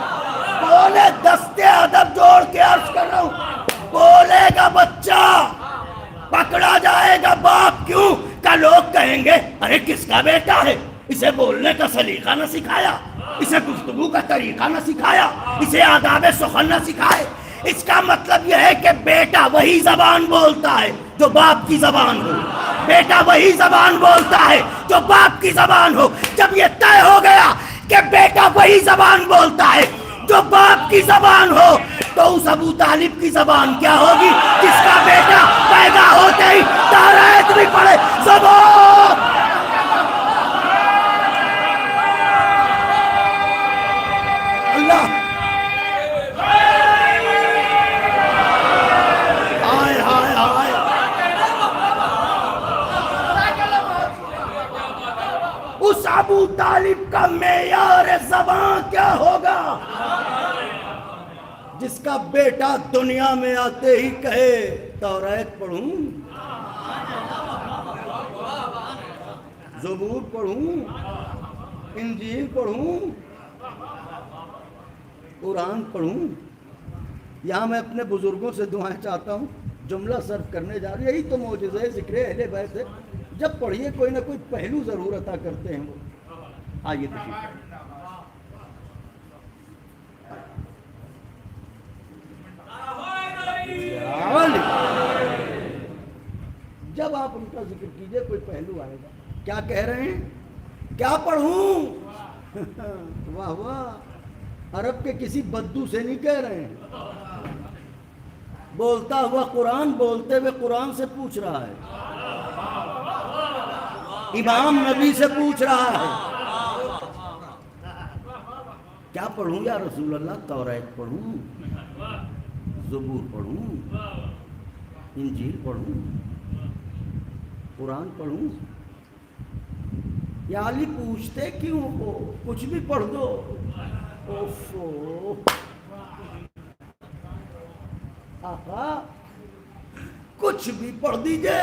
بولے دستے ادب جوڑ کے عرض کر رہا ہوں، بولے گا بچہ پکڑا جائے گا باپ۔ کیوں کہ لوگ کہیں گے ارے کس کا بیٹا ہے، اسے بولنے کا سلیقہ نہ سکھایا، اسے گفتگو کا طریقہ نہ سکھایا، اسے آداب سخن نہ سکھائے۔ اس کا مطلب یہ ہے کہ بیٹا وہی زبان بولتا ہے جو باپ کی زبان ہو، بیٹا وہی زبان بولتا ہے جو باپ کی زبان ہو۔ جب یہ طے ہو گیا کہ بیٹا وہی زبان بولتا ہے جو باپ کی زبان ہو، تو اس ابو طالب کی زبان کیا ہوگی جس کا بیٹا پیدا ہوتے ہی تورات بھی پڑھے؟ زبان اللہ، ہائے ہائے ہائے، اس ابو طالب کا معیار زبان کیا ہوگا جس کا بیٹا دنیا میں آتے ہی کہے تورات پڑھوں، زبور پڑھوں، انجیل پڑھوں، قرآن پڑھوں۔ یہاں میں اپنے بزرگوں سے دعائیں چاہتا ہوں، جملہ صرف کرنے جا رہی، یہی تو معجزہ ذکر اہل بیت ہے، جب پڑھیے کوئی نہ کوئی پہلو ضرور عطا کرتے ہیں وہ۔ آئیے تشریف، جب آپ ان کا ذکر کیجئے کوئی پہلو آئے گا۔ کیا کہہ رہے ہیں؟ کیا پڑھوں؟ واہ واہ، عرب کے کسی بدو سے نہیں کہہ رہے ہیں، بولتا ہوا قرآن، بولتے ہوئے قرآن سے پوچھ رہا ہے، امام نبی سے پوچھ رہا ہے، کیا پڑھوں یا رسول اللہ؟ تورات پڑھوں، زبور پڑھوں، انجیل پڑھوں، قرآن پڑھوں؟ یا علی پوچھتے کیوں ہو، کچھ بھی پڑھ دو۔ اوفو آقا کچھ بھی پڑھ دیجئے،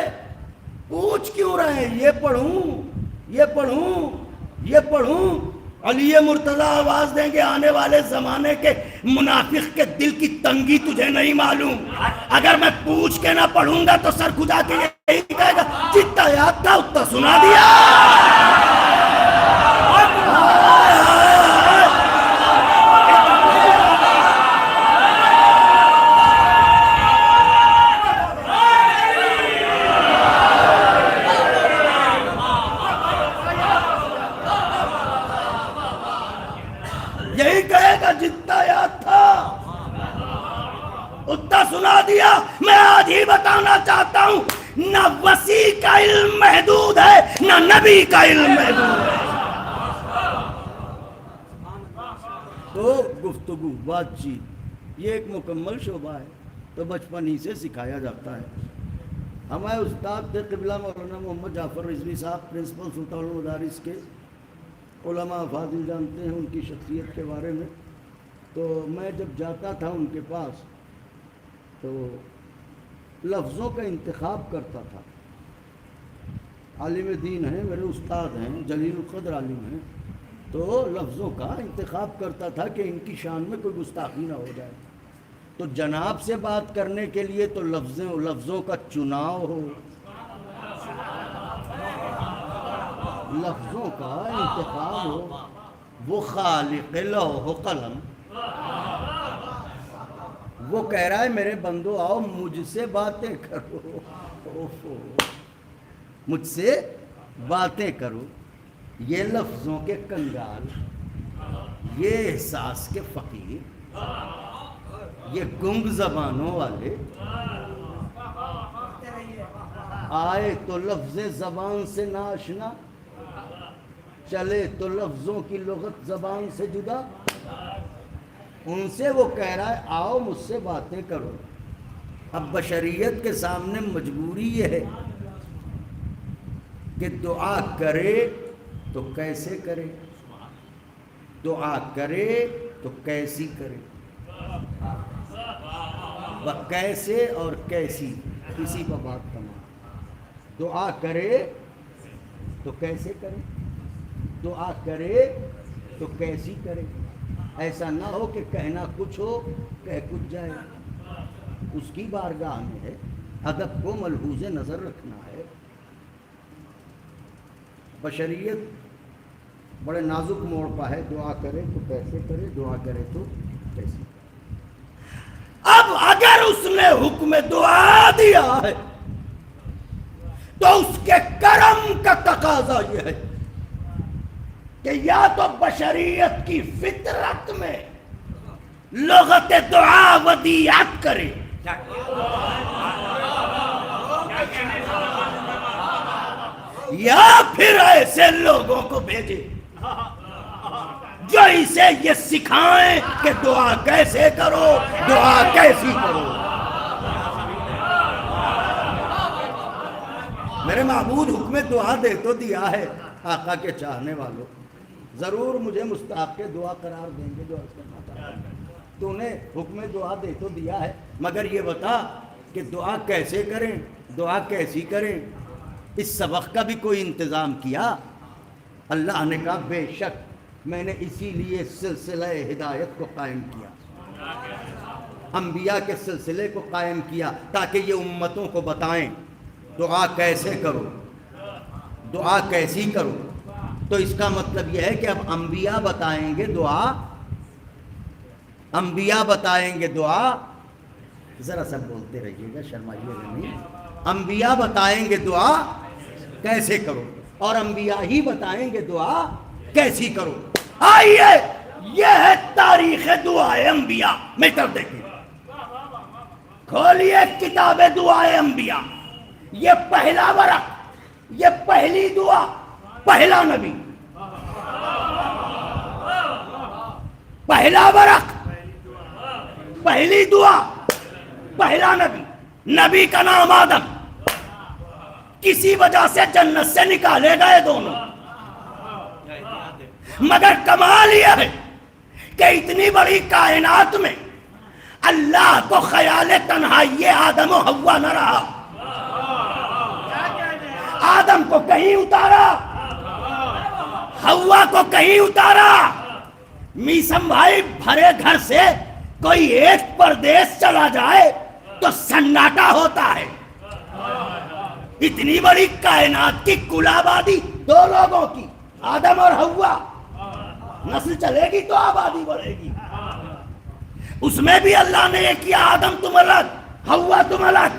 پوچھ کیوں رہے ہیں؟ یہ پڑھوں، یہ پڑھوں، یہ پڑھوں؟ علی مرتضی آواز دیں گے، آنے والے زمانے کے منافق کے دل کی تنگی تجھے نہیں معلوم، اگر میں پوچھ کے نہ پڑھوں گا تو سر کھجا کے یہی کہے گا جتنا یاد تھا اتنا سنا دیا۔ یہی کہے گا جتنا یاد تھا اتنا سنا دیا۔ میں آج ہی بتانا چاہتا ہوں، نہ وسیع کا علم محدود ہے، نہ نبی کا علم محدود ہے۔ تو گفتگو، بات چیت، یہ ایک مکمل شعبہ ہے، تو بچپن ہی سے سکھایا جاتا ہے۔ ہمارے استاد تھے قبلہ مولانا محمد جعفر رضوی صاحب، پرنسپل سلطان المدارس کے، علماء فاضل جانتے ہیں ان کی شخصیت کے بارے میں۔ تو میں جب جاتا تھا ان کے پاس تو لفظوں کا انتخاب کرتا تھا۔ عالم دین ہیں، میرے استاد ہیں، جلیل القدر عالم ہیں، تو لفظوں کا انتخاب کرتا تھا کہ ان کی شان میں کوئی گستاخی نہ ہو جائے۔ تو جناب سے بات کرنے کے لیے تو لفظوں کا چناؤ ہو، لفظوں کا انتخاب ہو، وہ خالق لوح و قلم وہ کہہ رہا ہے میرے بندو آؤ مجھ سے باتیں کرو، مجھ سے باتیں کرو. یہ لفظوں کے کنگال، یہ احساس کے فقیر، یہ گنگ زبانوں والے آئے تو لفظ زبان سے ناشنا، چلے تو لفظوں کی لغت زبان سے جدا. ان سے وہ کہہ رہا ہے آؤ مجھ سے باتیں کرو. اب بشریت کے سامنے مجبوری یہ ہے کہ دعا کرے تو کیسے کرے، دعا کرے تو کیسی کرے. وہ کیسے اور کیسی کسی پر بات کرنا. دعا کرے تو کیسے کرے، دعا کرے تو کیسی کرے. ایسا نہ ہو کہ کہنا کچھ ہو کہہ کچھ جائے. اس کی بارگاہ میں ہے، ادب کو ملحوظ نظر رکھنا ہے. بشریت بڑے نازک موڑ پہ ہے. دعا کرے تو کیسے کرے، دعا کرے تو کیسے کرے. اب اگر اس نے حکم دعا دیا ہے تو اس کے کرم کا تقاضا یہ ہے کہ یا تو بشریت کی فطرت میں لغت دعا ودیعت کرے، یا پھر ایسے لوگوں کو بھیجے جو اسے یہ سکھائیں کہ دعا کیسے کرو، دعا کیسی کرو. میرے معبود حکم دعا دے تو دیا ہے. آقا کے چاہنے والوں ضرور مجھے مستحق دعا قرار دیں گے جو عرض کرنا چاہتا ہے. تو نے حکم دعا دے تو دیا ہے، مگر یہ بتا کہ دعا کیسے کریں، دعا کیسی کریں. اس سبق کا بھی کوئی انتظام کیا؟ اللہ نے کہا بے شک میں نے اسی لیے سلسلہ ہدایت کو قائم کیا، انبیاء کے سلسلے کو قائم کیا تاکہ یہ امتوں کو بتائیں دعا کیسے کرو، دعا کیسی کرو. تو اس کا مطلب یہ ہے کہ اب انبیاء بتائیں گے دعا، انبیاء بتائیں گے دعا. ذرا سب بولتے رہیے گا، شرمائیے گا نہیں. انبیاء بتائیں گے دعا کیسے کرو اور انبیاء ہی بتائیں گے دعا کیسی کرو. آئیے یہ ہے تاریخ دعائے انبیاء. میٹر دیکھیں، کھولیے کتاب دعائے انبیاء. یہ پہلا ورق، یہ پہلی دعا، پہلا نبی، پہلا ورق، پہلی دعا، پہلا نبی. نبی کا نام آدم، کسی وجہ سے جنت سے نکالے گئے دونوں. مگر کمال یہ ہے کہ اتنی بڑی کائنات میں اللہ کو خیال تنہائی آدم و حوا نہ رہا. آدم کو کہیں اتارا، حوا کو کہیں اتارا. میسم بھائی بھرے گھر سے کوئی ایک پردیس چلا جائے تو سناٹا ہوتا ہے. اتنی بڑی کائنات کی کل آبادی دو لوگوں کی، آدم اور حوا. نسل چلے گی تو آبادی بڑھے گی. اس میں بھی اللہ نے یہ کیا آدم تم الگ، حوا تم الگ.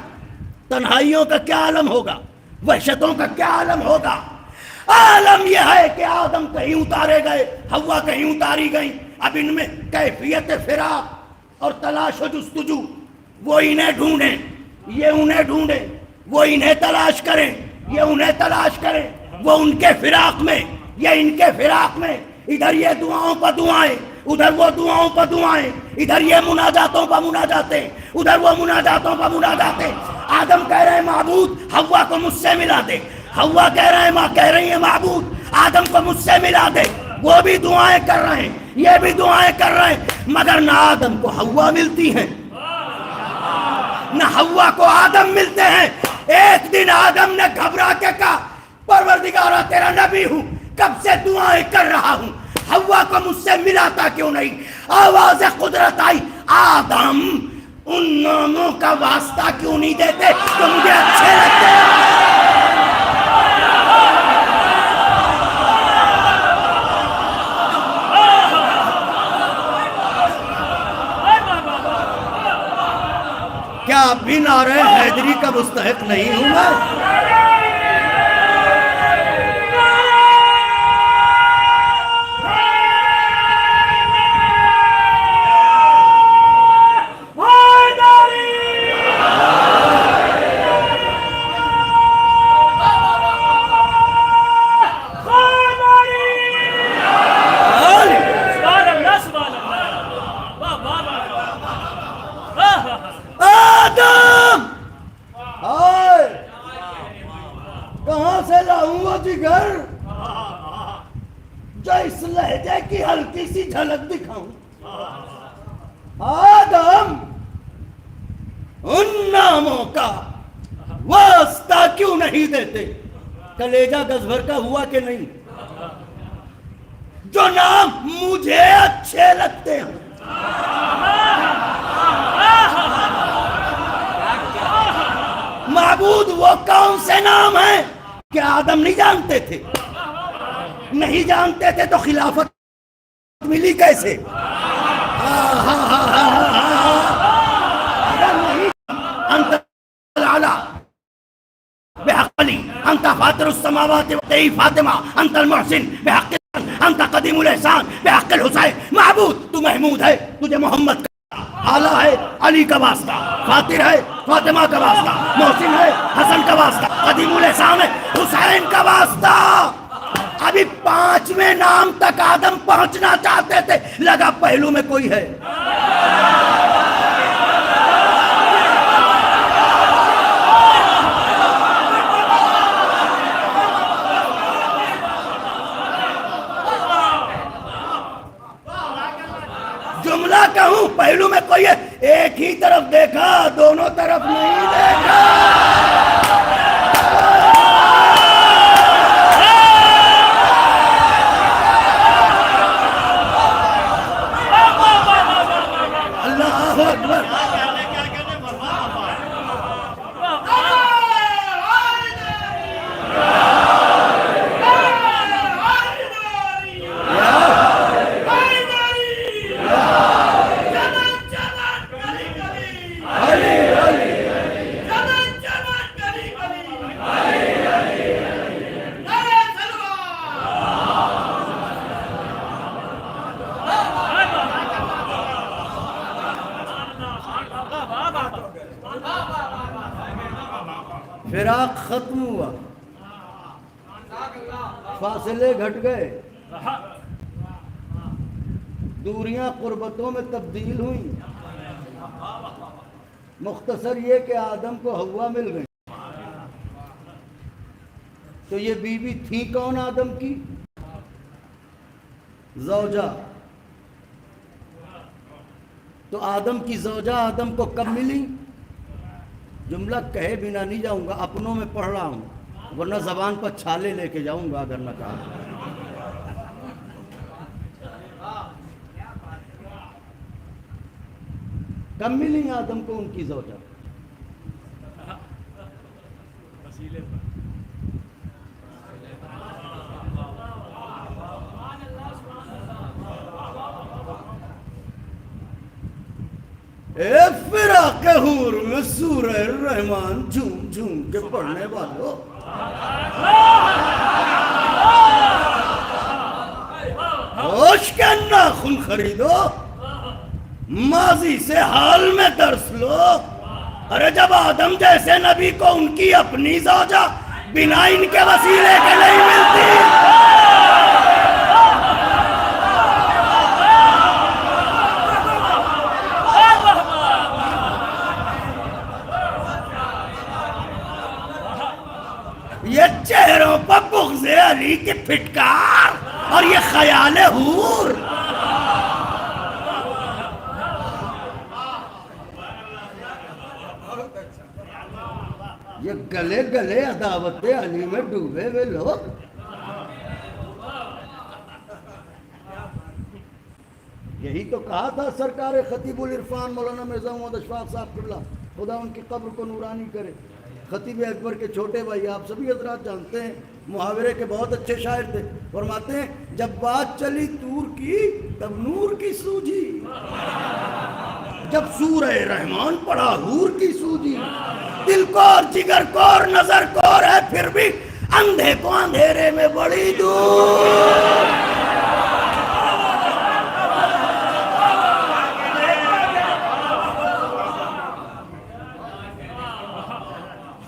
تنہائیوں کا کیا عالم ہوگا، وحشتوں کا کیا عالم ہوگا. عالم یہ ہے کہ آدم کہیں اتارے گئے، حوا کہیں اتاری گئی. اب ان میں کیفیت فراق اور تلاش و جستجو، وہ انہیں ڈھونڈیں، یہ انہیں ڈھونڈیں، وہ انہیں تلاش کریں، یہ انہیں تلاش کریں. وہ ان کے فراق میں، یہ ان کے فراق میں. ادھر یہ دعاؤں پر دعائیں، ادھر وہ دعاؤں پر دعائیں. ادھر یہ مناجاتوں پر مناجاتیں، ادھر وہ مناجاتوں پر مناجاتیں. آدم کہہ رہے ہیں معبود حوا کو مجھ سے ملا دے، حوا کہہ رہی ہیں معبود آدم کو مجھ سے ملا دے. وہ بھی دعائیں کر رہے ہیں، یہ بھی دعائیں کر رہے ہیں، مگر نہ آدم کو حوا ملتی ہیں نہ حوا کو آدم ملتے ہیں. ایک دن آدم نے گھبرا کے کہا پروردگارا تیرا نبی ہوں، کب سے دعائیں کر رہا ہوں، حوا کو مجھ سے ملاتا کیوں نہیں. آواز قدرت آئی، آدم ان ناموں کا واسطہ کیوں نہیں دیتے جو مجھے اچھے لگتے ہیں. اب بھی نعرہ حیدری کا مستحق نہیں ہوں میں؟ آدم! آئے! کہاں سے لاؤں وہ جگر جو اس لہجے کی ہلکی سی جھلک دکھاؤں؟ آدم! ان ناموں کا واسطہ کیوں نہیں دیتے؟ کلیجہ گز بھر کا ہوا کہ نہیں؟ جو نام مجھے اچھے لگتے ہیں معبود وہ کون سے نام ہیں کہ آدم نہیں جانتے تھے؟ نہیں جانتے تھے تو خلافت ملی کیسے؟ اگر نہیں انت العلا بحق علی انت فاطر السماوات وتعی فاطمہ انت المحسن بحق انت قدیم الاحسان بحق الحسین. معبود تو محمود ہے، تجھے محمد کا اعلیٰ ہے، علی کا واسطہ، فاطر ہے فاطمہ کا واسطہ، محسن ہے حسن کا واسطہ، قدیم الاحسان ہے حسین کا واسطہ. ابھی 5ویں نام تک آدم پہنچنا چاہتے تھے، لگا پہلو میں کوئی ہے. جملہ کہوں پہلو میں کوئی ہے، ایک ہی طرف دیکھا، دونوں طرف نہیں دیکھا. اللہ اکبر. فراق ختم ہوا، فاصلے گھٹ گئے، دوریاں قربتوں میں تبدیل ہوئیں. مختصر یہ کہ آدم کو حوا مل گئی. تو یہ بیوی تھی کون آدم کی؟ زوجہ. تو آدم کی زوجہ آدم کو کب ملی؟ جملہ کہے بنا نہیں جاؤں گا، اپنوں میں پڑھ رہا ہوں، ورنہ زبان پر چھالے لے کے جاؤں گا اگر نہ کہا. کب ملی آدم کو ان کی زوجہ؟ اے فراق حور میں سورہ الرحمن جھوم جھوم کے پڑھنے والوں، ہوش کے ناخن خریدو، ماضی سے حال میں درس لو. ارے جب آدم جیسے نبی کو ان کی اپنی زوجہ بنا ان کے وسیلے کے نہیں ملتی، یہ چہروں پر بغض علی کی پھٹکار اور یہ خیال حور. یہ گلے گلے عداوت علی میں ڈوبے ہوئے لوگ. یہی تو کہا تھا سرکار خطیب العرفان مولانا مرزا محمد اشفاق صاحب قبلہ، خدا ان کی قبر کو نورانی کرے. خطیب اکبر کے چھوٹے بھائی آپ سبھی حضرات جانتے ہیں، محاورے کے بہت اچھے شاعر تھے. فرماتے ہیں جب بات چلی طور کی تب نور کی سوجھی، جب سورہ رحمان پڑھا حور کی سوجی، دل کو اور جگر کو اور نظر کو اور ہے پھر بھی اندھے کو اندھیرے میں بڑی دور.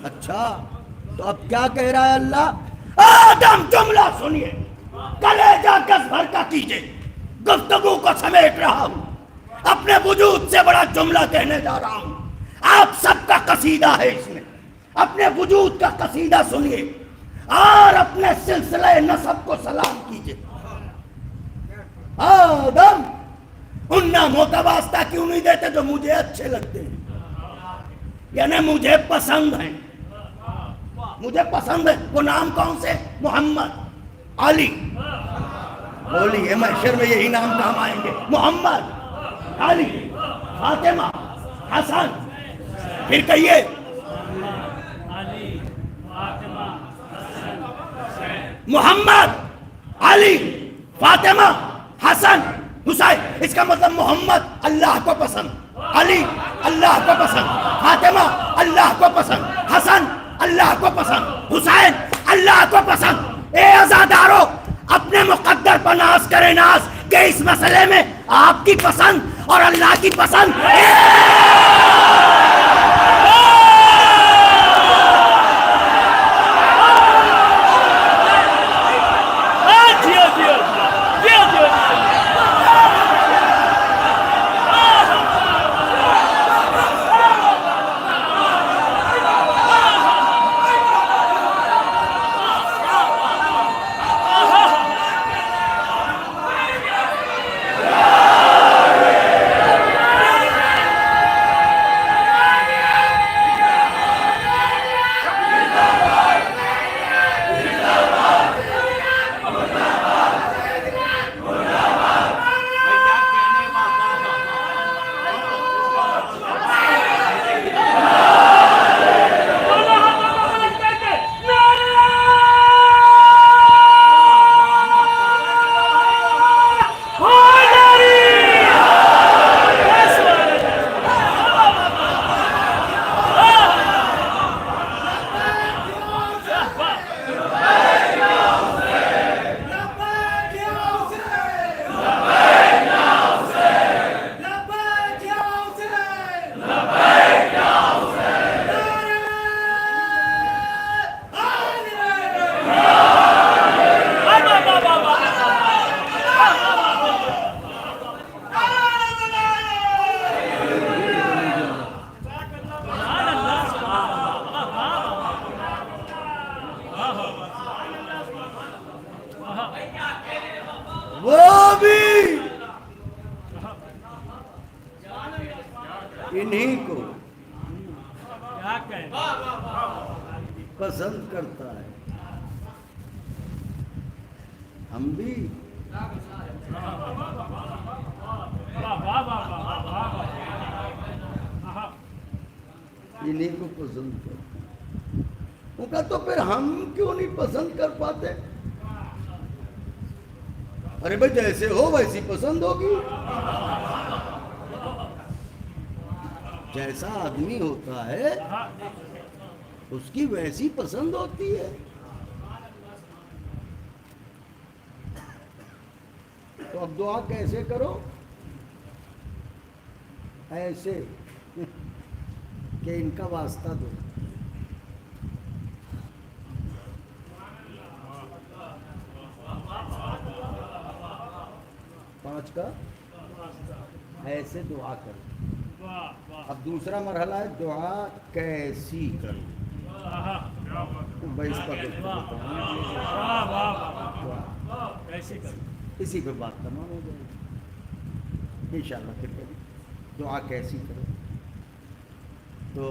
اچھا تو اب کیا کہہ رہا ہے اللہ؟ آدم جملہ سنیے، کلیجہ کس بھر کا کیجئے، گفتگو کو سمیٹ رہا ہوں، اپنے وجود سے بڑا جملہ کہنے جا رہا ہوں. آپ سب کا قصیدہ ہے اس میں، اپنے وجود کا قصیدہ سنیے اور اپنے سلسلہ نسب کو سلام کیجئے. آدم ان ناموں کا واسطہ کیوں نہیں دیتے جو مجھے اچھے لگتے ہیں، یعنی مجھے پسند ہیں، مجھے پسند ہے. وہ نام کون سے؟ محمد، علی. بولیے محشر میں یہی نام کام آئیں گے، محمد، علی، فاطمہ، حسن. پھر کہیے محمد، علی، فاطمہ، حسن، حسین. اس کا مطلب محمد اللہ کو پسند، علی اللہ کو پسند، فاطمہ اللہ کو پسند، حسن اللہ کو پسند، حسین اللہ کو پسند. اے عزادارو، اپنے مقدر پر ناز کرے ناز کہ اس مسئلے میں آپ کی پسند اور اللہ کی پسند انہی کو پسند کرتا ہے. ہم بھی انہی کو پسند کرتے ہیں. وہ کہا تو پھر ہم کیوں نہیں پسند کر پاتے؟ ارے بھائی جیسے ہو ویسی پسند ہوگی. جیسا آدمی ہوتا ہے اس کی ویسی پسند ہوتی ہے. تو اب دعا کیسے کرو؟ ایسے کہ ان کا واسطہ دو. پانچ کا ایسے دعا کرو. اب دوسرا مرحلہ ہے دعا کیسی کرو. بھائی اس کا اسی پہ بات تمام ہو جائے گی انشاءاللہ. پھر کبھی دعا کیسی کرو. تو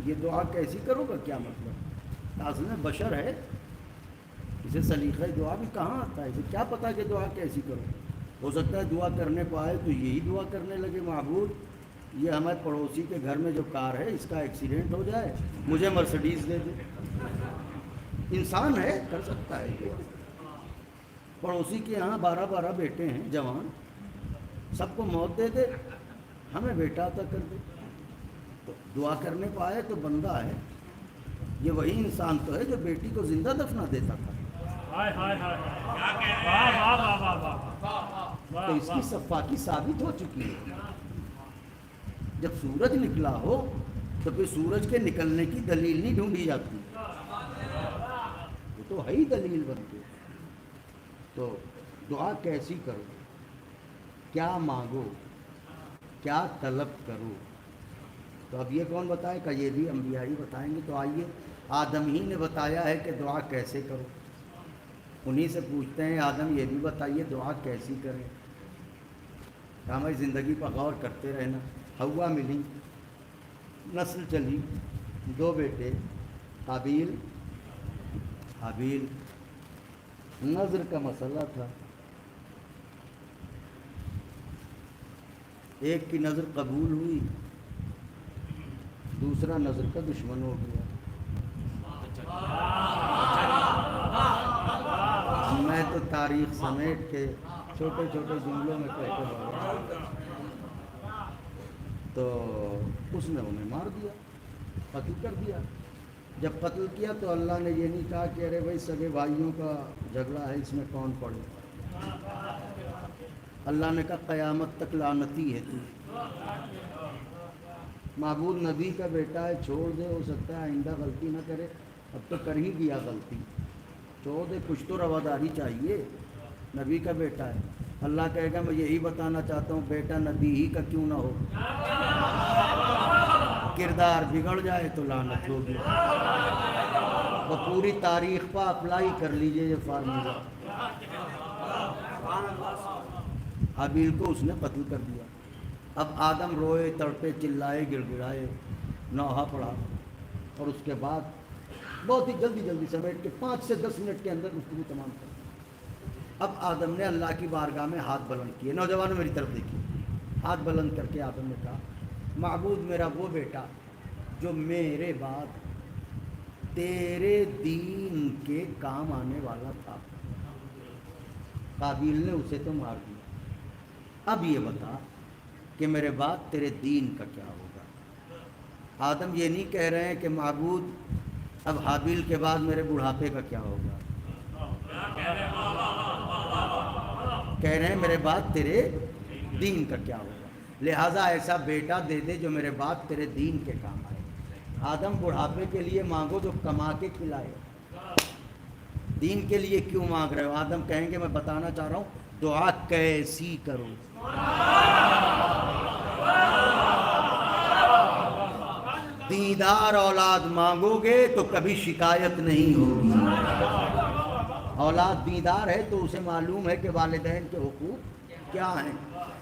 یہ دعا کیسی کرو کا کیا مطلب؟ اصل میں بشر ہے، اسے سلیقہ دعا بھی کہاں آتا ہے؟ اسے کیا پتا کہ دعا کیسی کرو؟ ہو سکتا ہے دعا کرنے کو آئے تو یہی دعا کرنے لگے، معبود یہ ہمارے پڑوسی کے گھر میں جو کار ہے اس کا ایکسیڈنٹ ہو جائے، مجھے مرسڈیز دے دے. انسان ہے، کر سکتا ہے یہ. پڑوسی کے یہاں 12 بیٹے ہیں جوان، سب کو موت دے دے ہمیں بیٹا عطا کر دے. تو دعا کرنے کو آئے تو بندہ ہے. یہ وہی انسان تو ہے جو بیٹی کو زندہ دفنا دیتا تھا. تو اس کی صفاکی ثابت ہو چکی ہے. جب سورج نکلا ہو تو پھر سورج کے نکلنے کی دلیل نہیں ڈھونڈی جاتی, وہ تو ہے ہی دلیل بن کے. تو دعا کیسی کرو, کیا مانگو, کیا طلب کرو. تو اب یہ کون بتائے کہ یہ بھی انبیاء ہی بتائیں گے. تو آئیے, آدم ہی نے بتایا ہے کہ دعا کیسے کرو. انہی سے پوچھتے ہیں آدم یہ بھی بتائیے دعا کیسی کریں. کہ ہماری زندگی پر غور کرتے رہنا. ہوا ملی, نسل چلی, 2 بیٹے قابیل حابیل. نظر کا مسئلہ تھا, ایک کی نظر قبول ہوئی, دوسرا نظر کا دشمن ہو گیا. میں تو تاریخ سمیٹ کے چھوٹے چھوٹے جملوں میں کہہ کے بڑھا. تو اس نے انہیں مار دیا, قتل کر دیا. جب قتل کیا تو اللہ نے یہ نہیں کہا کہ ارے بھائی سگے بھائیوں کا جھگڑا ہے اس میں کون پڑے. اللہ نے کہا قیامت تک لعنتی ہے تو. معبود نبی کا بیٹا ہے, چھوڑ دے, ہو سکتا ہے آئندہ غلطی نہ کرے. اب تو کر ہی گیا غلطی, چھوڑ دے, کچھ تو رواداری چاہیے. نبی کا بیٹا ہے. اللہ کہے گا میں یہی بتانا چاہتا ہوں بیٹا نبی ہی کا کیوں نہ ہو, کردار بگڑ جائے تو لعنت ہوگی. وہ پوری تاریخ پر اپلائی کر لیجئے یہ فارمولہ. حابیل کو اس نے قتل کر دیا. اب آدم روئے, تڑپے, چلائے, گڑ گڑائے, نوحہ پڑھا. اور اس کے بعد بہت ہی جلدی سمیٹ کے 5 سے 10 منٹ کے اندر گفتگو تمام کر. اب آدم نے اللہ کی بارگاہ میں ہاتھ بلند کیے. نوجوانوں میری طرف دیکھیے, ہاتھ بلند کر کے آدم نے کہا معبود میرا وہ بیٹا جو میرے بعد تیرے دین کے کام آنے والا تھا. قابیل نے اسے تو مار دیا, اب یہ بتا کہ میرے بعد تیرے دین کا کیا ہوگا. آدم یہ نہیں کہہ رہے ہیں کہ معبود اب حابیل کے بعد میرے بڑھاپے کا کیا ہوگا, کہہ رہے ہیں میرے بعد تیرے دین کا کیا ہوگا. لہٰذا ایسا بیٹا دے دے جو میرے بعد تیرے دین کے کام آئے. آدم بڑھاپے کے لیے مانگو جو کما کے کھلائے, دین کے لیے کیوں مانگ رہے ہو. آدم کہیں گے میں بتانا چاہ رہا ہوں دعا کیسی کرو. دیندار اولاد مانگو گے تو کبھی شکایت نہیں ہوگی. اولاد دیندار ہے تو اسے معلوم ہے کہ والدین کے حقوق کیا ہیں.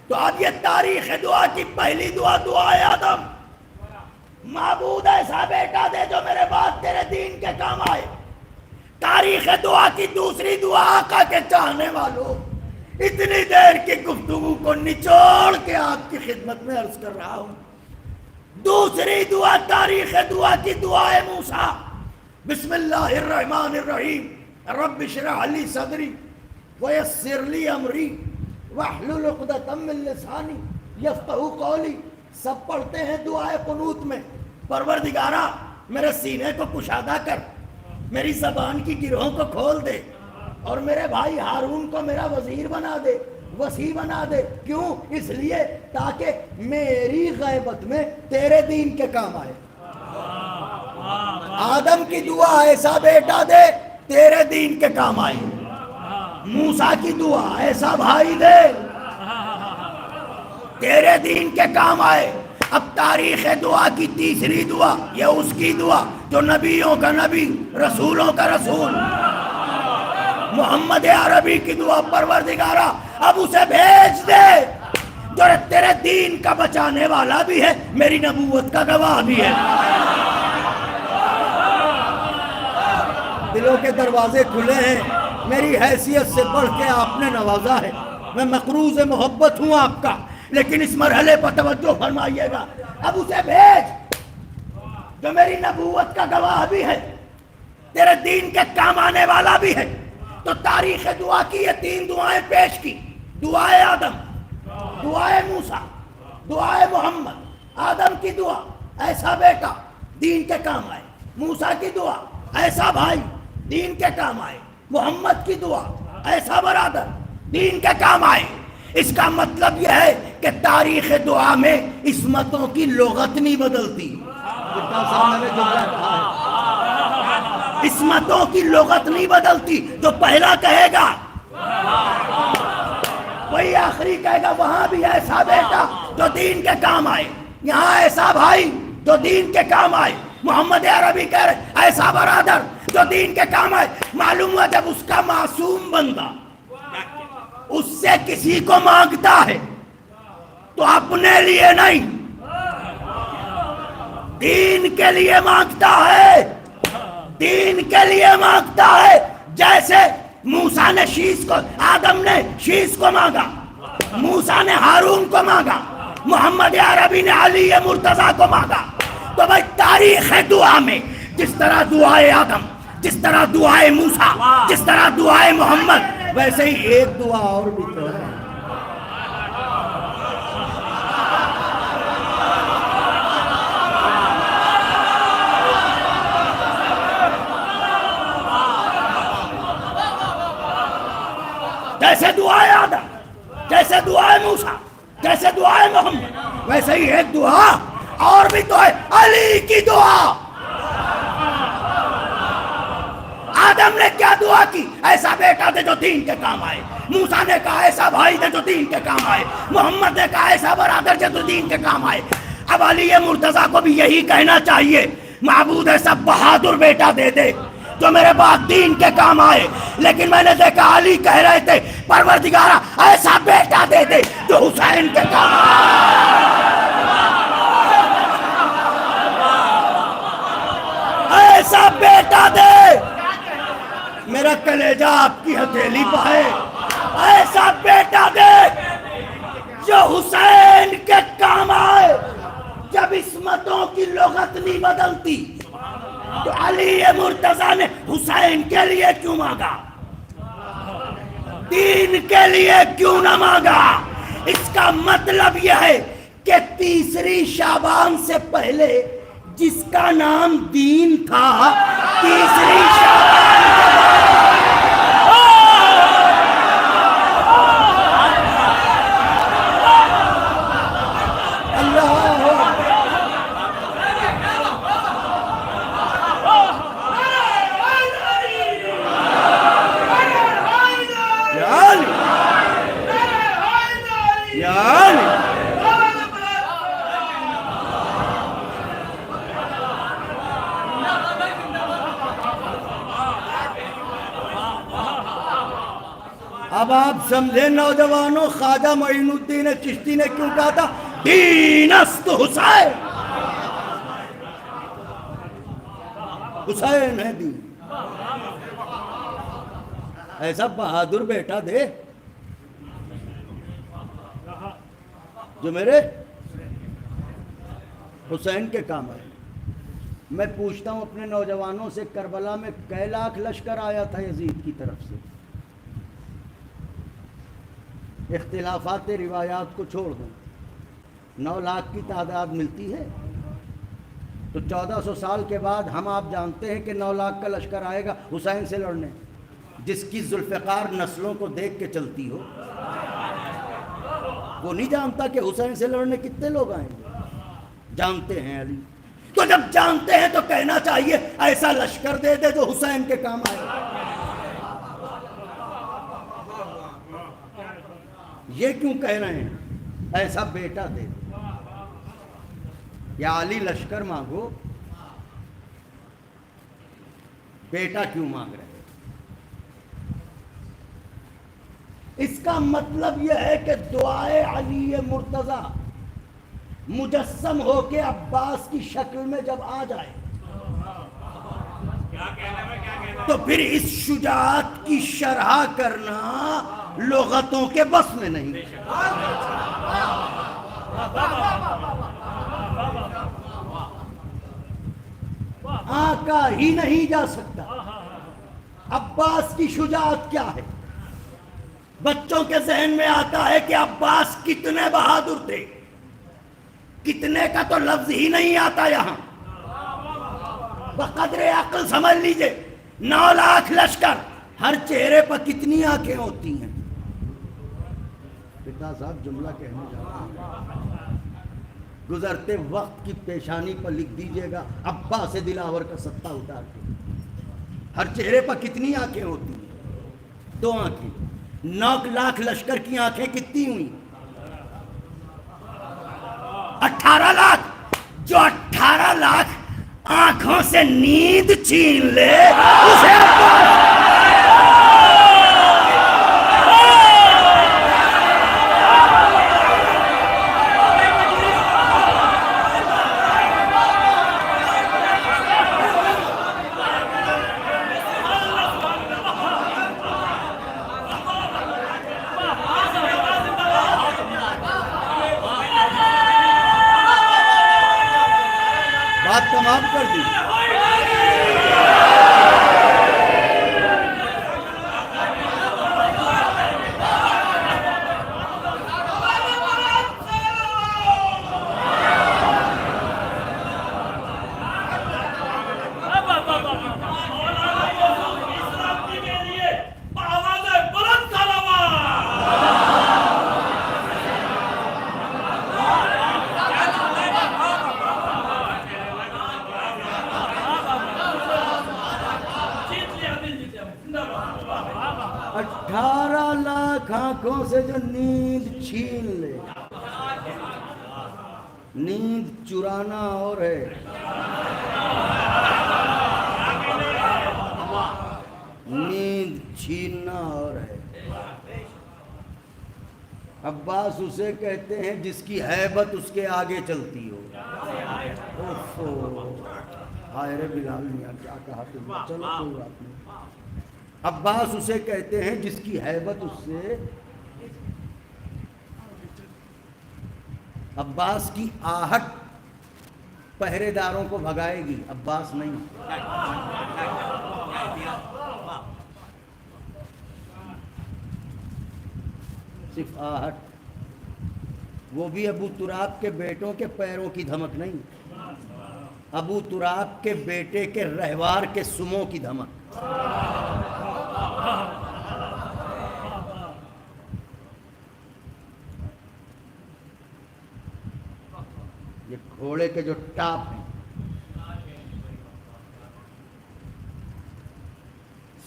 تو اب یہ تاریخ دعا کی پہلی دعا ہے آدم, معبود ایسا بیٹا دے جو میرے بعد تیرے دین کے کام آئے. تاریخ دعا کی دوسری دعا آقا کے چاہنے والوں, اتنی دیر کی گفتگو کو نچوڑ کے آپ کی خدمت میں عرض کر رہا ہوں. دوسری دعا تاریخ دعا کی دعا ہے موسیٰ. بسم اللہ الرحمن الرحیم رب اشرح لی صدری ویسر لی امری واحلل عقدۃ من لسانی یفقہوا قولی. سب پڑھتے ہیں دعائے قنوت میں, پروردگارا میرے سینے کو کشادہ کر, میری زبان کی گرہوں کو کھول دے, اور میرے بھائی ہارون کو میرا وزیر بنا دے, وسیع بنا دے. کیوں؟ اس لیے تاکہ میری غیبت میں تیرے دین کے کام آئے. آدم کی دعا ایسا بیٹا دے تیرے دین کے کام آئے. موسیٰ کی دعا ایسا بھائی دے تیرے دین کے کام آئے. اب تاریخ دعا کی تیسری دعا یہ اس کی دعا جو نبیوں کا نبی, رسولوں کا رسول, محمد عربی کی دعا. پروردگارا اب اسے بھیج دے جو تیرے دین کا بچانے والا بھی ہے, میری نبوت کا گواہ بھی ہے. دلوں کے دروازے کھلے ہیں, میری حیثیت سے بڑھ کے آپ نے نوازا ہے. میں مقروض محبت ہوں آپ کا, لیکن اس مرحلے پر توجہ فرمائیے گا. اب اسے بھیج جو میری نبوت کا گواہ بھی ہے, تیرے دین کے کام آنے والا بھی ہے. تو تاریخ دعا کی یہ 3 دعائیں پیش کی. دعائے آدم, دعائے موسیٰ, دعائے محمد، آدم کی دعا ایسا بیٹا دین کے کام آئے، موسیٰ کی دعا ایسا بھائی دین کے کام آئے، محمد کی دعا ایسا برادر دین کے کام آئے۔ اس کا مطلب یہ ہے کہ تاریخ دعا میں عصمتوں کی لغت نہیں بدلتی۔ عصمتوں کی لغت نہیں بدلتی، جو پہلا کہے گا وہی آخری کہے گا۔ وہاں بھی ایسا بیٹا جو دین کے کام آئے، یہاں ایسا بھائی جو دین کے کام آئے، محمد عربی کہہ رہے ایسا برادر جو دین کے کام آئے۔ معلوم ہوا جب اس کا معصوم بندہ اس سے کسی کو مانگتا ہے تو اپنے لیے نہیں، دین کے لیے مانگتا ہے، دین کے لیے مانگتا ہے۔ جیسے موسیٰ نے شیش کو، آدم نے شیش کو مانگا، موسیٰ نے ہارون کو مانگا، محمد عربی نے علی مرتضیٰ کو مانگا۔ تو بھائی تاریخ دعا میں جس طرح دعائے آدم، جس طرح دعائے موسیٰ، جس طرح دعائے محمد، ویسے ہی ایک دعا اور بھی تو ہے۔ جیسے دعائے آدم، جیسے دعائے موسیٰ، جیسے دعائے محمد، ویسے ہی ایک دعا اور بھی تو ہے، علی کی دعا۔ آدم نے کیا دعا کی؟ ایسا بیٹا دے جو دین کے کام آئے۔ موسیٰ نے کہا ایسا بھائی دے جو دین کے کام آئے۔ محمد نے کہا ایسا برادر دے جو دین کے کام آئے۔ اب علی مرتضیٰ کو بھی یہی کہنا چاہیے، معبود ایسا بہادر بیٹا دے دے جو میرے بعد دین کے کام آئے۔ لیکن میں نے دیکھا علی کہہ رہے تھے پروردگارا ایسا بیٹا دے دے جو حسین کے کام آئے، ایسا بیٹا دے میرا کلیجہ آپ کی ہتھیلی پائے، ایسا بیٹا دے جو حسین کے کام آئے۔ جب عصمتوں کی لغت نہیں بدلتی تو علی مرتضیٰ نے حسین کے لیے کیوں مانگا؟ دین کے لیے کیوں نہ مانگا؟ اس کا مطلب یہ ہے کہ تیسری شعبان سے پہلے جس کا نام دین تھا، تیسری شعبان اب آپ سمجھے نوجوانوں، خواجہ معین الدین چشتی نے کیوں کہا تھا دین است حسین، حسین ہے دین۔ ایسا بہادر بیٹا دے جو میرے حسین کے کام آئے۔ میں پوچھتا ہوں اپنے نوجوانوں سے، کربلا میں کئی لاکھ لشکر آیا تھا یزید کی طرف سے؟ اختلافات روایات کو چھوڑ دوں، 9 لاکھ کی تعداد ملتی ہے تو 1400 سال کے بعد ہم آپ جانتے ہیں کہ 9 لاکھ کا لشکر آئے گا حسین سے لڑنے، جس کی ذوالفقار نسلوں کو دیکھ کے چلتی ہو۔ وہ نہیں جانتا کہ حسین سے لڑنے کتنے لوگ آئیں گے، جانتے ہیں علی۔ تو جب جانتے ہیں تو کہنا چاہیے ایسا لشکر دے دے جو حسین کے کام آئے۔ یہ کیوں کہہ رہے ہیں ایسا بیٹا دے دے؟ یا علی لشکر مانگو، بیٹا کیوں مانگ رہے ہیں؟ اس کا مطلب یہ ہے کہ دعائے علی مرتضیٰ مجسم ہو کے عباس کی شکل میں جب آ جائے تو پھر اس شجاعت کی شرح کرنا لغتوں کے بس میں نہیں۔ آقا ہی نہیں جا سکتا۔ عباس کی شجاعت کیا ہے؟ بچوں کے ذہن میں آتا ہے کہ عباس کتنے بہادر تھے، کتنے کا تو لفظ ہی نہیں آتا یہاں. بقدر عقل سمجھ لیجئے 9 لاکھ لشکر، ہر چہرے پر کتنی آنکھیں ہوتی ہیں؟ پتا صاحب جملہ کہنے جا رہا ہوں، گزرتے وقت کی پیشانی پر لکھ دیجئے گا عباس دلاور کا ستہ اتار کے. ہر چہرے پر کتنی آنکھیں ہوتی ہیں؟ 2 آنکھیں. 9 لاکھ لشکر کی آنکھیں کتنی ہوئی؟ 18 لاکھ. جو 18 لاکھ آنکھوں سے نیند چھین لے اسے بات تمام کر دی. آنکھوں سے جو نیند چھین لے. نیند چرانا اور ہے، نیند چھیننا اور ہے. عباس اسے کہتے ہیں جس کی ہیبت اس کے آگے چلتی ہو. ہائے بلال میاں کیا کہا تم نے، چلو کوئی بات نہیں. عباس اسے کہتے ہیں جس کی ہیبت اس سے. عباس کی آہٹ پہرے داروں کو بھگائے گی، عباس نہیں. صرف آہٹ، وہ بھی ابو تراب کے بیٹوں کے پیروں کی دھمک نہیں، ابو تراب کے بیٹے کے رہوار کے سموں کی دھمک. یہ گھوڑے کے جو ٹاپ ہیں،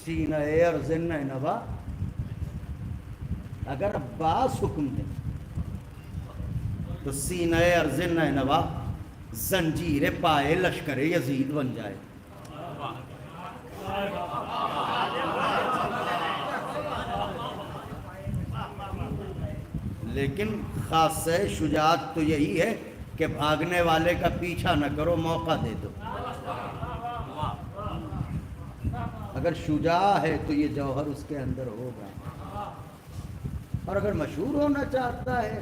سینہ اور زنہ نوا، اگر عباس حکم دے تو سینہ اور زنہ نوا زنجیر پائے لشکر یزید بن جائے. لیکن خاصہ شجاعت تو یہی ہے کہ بھاگنے والے کا پیچھا نہ کرو، موقع دے دو. اگر شجاع ہے تو یہ جوہر اس کے اندر ہوگا، اور اگر مشہور ہونا چاہتا ہے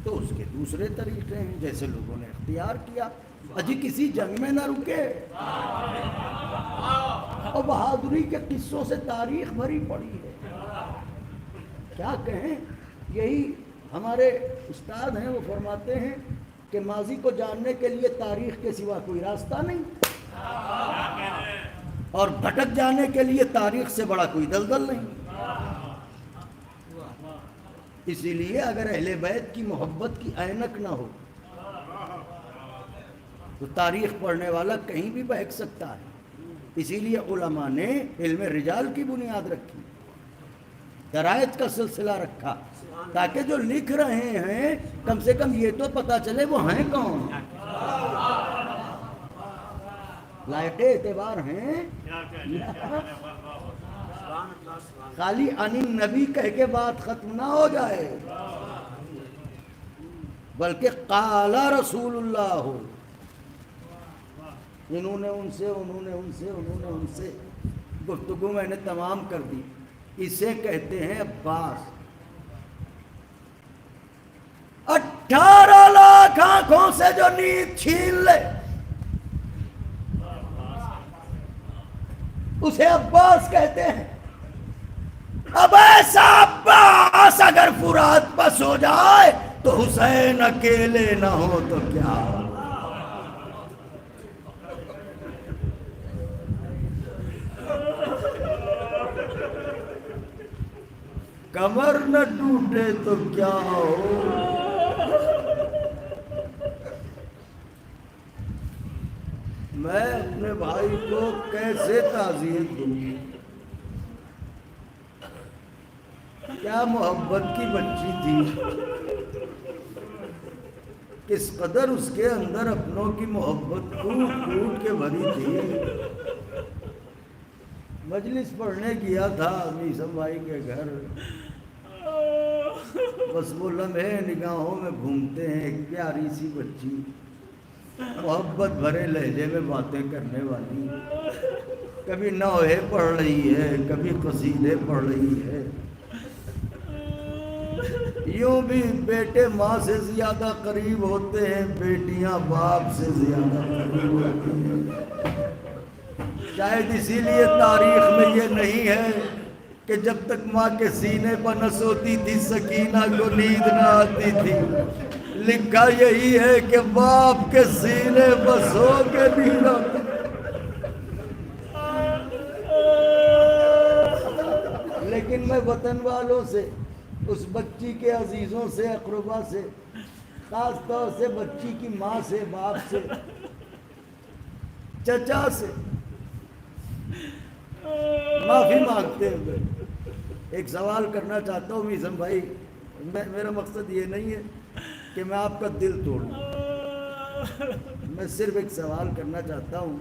تو اس کے دوسرے طریقے ہیں جیسے لوگوں نے اختیار کیا. اجی کسی جنگ میں نہ رکے، اور بہادری کے قصوں سے تاریخ بھری پڑی ہے. کیا کہیں، یہی ہمارے استاد ہیں، وہ فرماتے ہیں کہ ماضی کو جاننے کے لیے تاریخ کے سوا کوئی راستہ نہیں، اور بھٹک جانے کے لیے تاریخ سے بڑا کوئی دلدل نہیں. اسی لیے اگر اہل بیت کی محبت کی اینک نہ ہو تو تاریخ پڑھنے والا کہیں بھی بہک سکتا ہے. اسی لیے علماء نے علم رجال کی بنیاد رکھی، درائت کا سلسلہ رکھا، تاکہ جو لکھ رہے ہیں کم سے کم یہ تو پتا چلے وہ ہیں کون، لائق اعتبار ہیں. خالی عن النبی کہہ کے بات ختم نہ ہو جائے، بلکہ قال رسول اللہ ہو. انہوں نے ان سے، انہوں نے ان سے، انہوں نے ان سے، گفتگو میں نے تمام کر دی. اسے کہتے ہیں عباس. 18 لاکھ آنکھوں سے جو نیند چھین لے اسے عباس کہتے ہیں. اب ایسا عباس اگر فرات پر سو جائے تو حسین اکیلے نہ ہو تو کیا ہو؟ کمر نہ ٹوٹے تو کیا ہو؟ میں اپنے بھائی کو کیسے تعزیت دوں؟ کیا محبت کی بچی تھی، کس قدر اس کے اندر اپنوں کی محبت کوٹ کوٹ کے بھری تھی۔ مجلس پڑھنے گیا تھا میثم بھائی کے گھر، بس وہ لمحے نگاہوں میں گھومتے ہیں، ایک پیاری سی بچی محبت بھرے لہجے میں باتیں کرنے والی، کبھی نوحے پڑھ رہی ہے، کبھی قصیدے پڑھ رہی ہے۔ یوں بھی بیٹے ماں سے زیادہ قریب ہوتے ہیں، بیٹیاں باپ سے زیادہ قریب ہوتی ہیں۔ شاید اسی لیے تاریخ میں یہ نہیں ہے کہ جب تک ماں کے سینے پر نہ سوتی تھی سکینہ کو نیند نہ آتی تھی، لکھا یہی ہے کہ باپ کے سینے پر سو کے نیند آتی۔ لیکن میں وطن والوں سے، اس بچی کے عزیزوں سے، اقربا سے، خاص طور سے بچی کی ماں سے، باپ سے، چچا سے معافی مانگتے ہوئے ایک سوال کرنا چاہتا ہوں میثم بھائی۔ میرا مقصد یہ نہیں ہے کہ میں آپ کا دل توڑوں، میں صرف ایک سوال کرنا چاہتا ہوں۔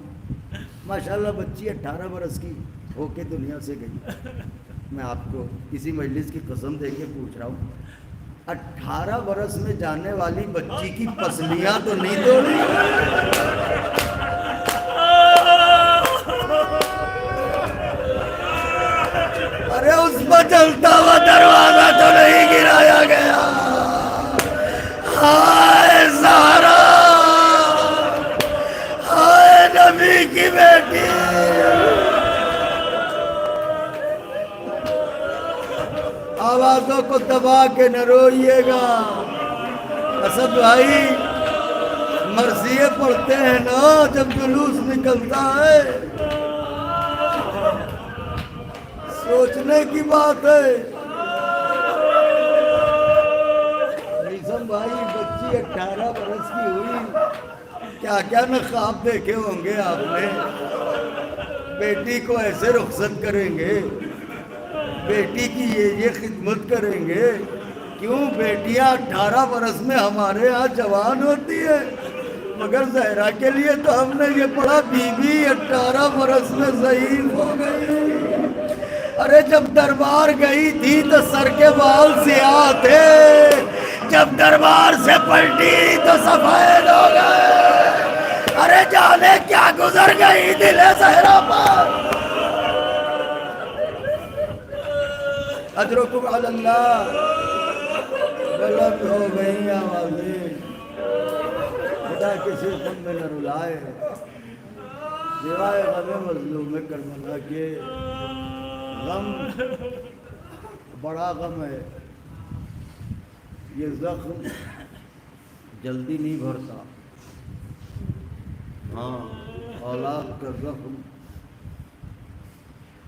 ماشاءاللہ بچی 18 برس کی ہو کے دنیا سے گئی، میں آپ کو کسی مجلس کی قسم دے کے پوچھ رہا ہوں، 18 برس میں جانے والی بچی کی پسلیاں تو نہیں توڑی؟ ارے اس پر چلتا ہوا دروازہ تو نہیں گرایا گیا؟ ہائے زہرا، ہائے نبی کی بیٹی، آوازوں کو دبا کے نہ روئیے گا۔ اسد بھائی مرثیے پڑھتے ہیں نا جب جلوس نکلتا ہے، سوچنے کی بات ہے۔ میثم بھائی بچی 18 برس کی ہوئی، کیا کیا نہ خواب دیکھے ہوں گے آپ نے، بیٹی کو ایسے رخصت کریں گے، بیٹی کی یہ خدمت کریں گے۔ کیوں بیٹیاں 18 برس میں ہمارے ہاں جوان ہوتی ہے، مگر زہرا کے لیے تو ہم نے یہ پڑھا بی بی 18 برس میں ضعیف ہو گئی۔ ارے جب دربار گئی تھی تو سر کے بال سیاہ تھے، جب دربار سے پلٹی تو سفید ہو گئے۔ ارے جانے کیا گزر گئی دل زہرا پر۔ اجرکم علی اللہ، غلط ہو گئی آوازیں، خدا کسی خون میں نہ رلائے، سوائے غم مظلوم کربلا کے۔ غم بڑا غم ہے، یہ زخم جلدی نہیں بھرتا۔ ہاں اولاد کا زخم،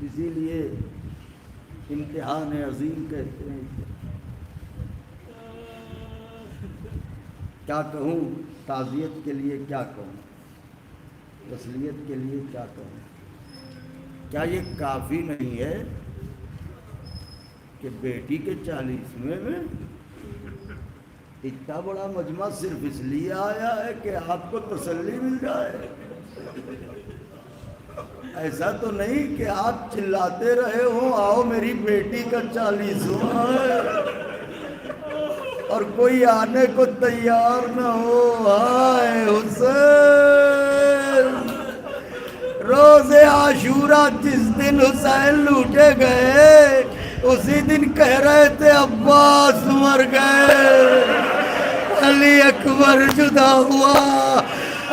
اسی لیے امتحان عظیم کہتے ہیں۔ کیا کہوں تعزیت کے لیے، کیا کہوں تسلیت کے لیے، کیا کہوں؟ کیا یہ کافی نہیں ہے کہ بیٹی کے 40ویں میں اتنا بڑا مجمع صرف اس لیے آیا ہے کہ آپ کو تسلی مل جائے؟ ایسا تو نہیں کہ آپ چلاتے رہے ہوں آؤ میری بیٹی کا 40واں ہے اور کوئی آنے کو تیار نہ ہو۔ ہائے حسین، روز عاشورہ جس دن حسین لوٹے گئے اسی دن کہہ رہے تھے عباس مر گئے، علی اکبر جدا ہوا۔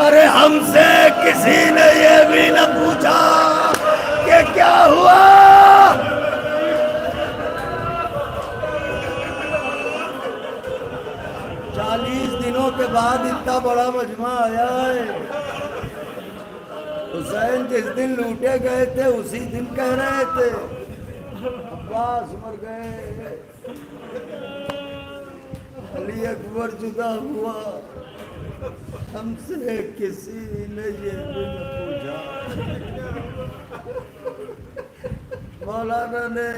ارے ہم سے کسی نے یہ بھی نہ پوچھا کہ کیا ہوا۔ 40 دنوں کے بعد اتنا بڑا مجمع آیا ہے۔ حسین جس دن لوٹے گئے تھے اسی دن کہہ رہے تھے عباس مر گئے، علی اکبر جدا ہوا، ہم سے کسی نے یہ بھی نہ پوچھا۔ مولانا نے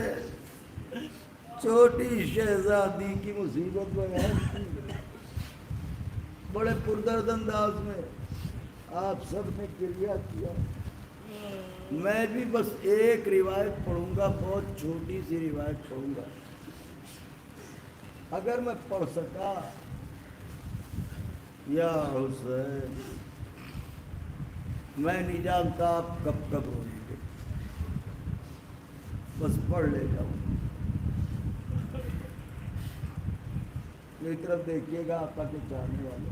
چھوٹی شہزادی کی مصیبت بیان کی بڑے پردرد انداز میں، آپ سب نے گریہ کیا۔ میں بھی بس ایک روایت پڑھوں گا، بہت چھوٹی سی روایت پڑھوں گا، اگر میں پڑھ سکا۔ یا حسین، میں نہیں جانتا آپ کب کب ہوئیں گے، بس پڑھ لے جاؤں۔ میری طرف دیکھیے گا، آقا کے چاہنے والے،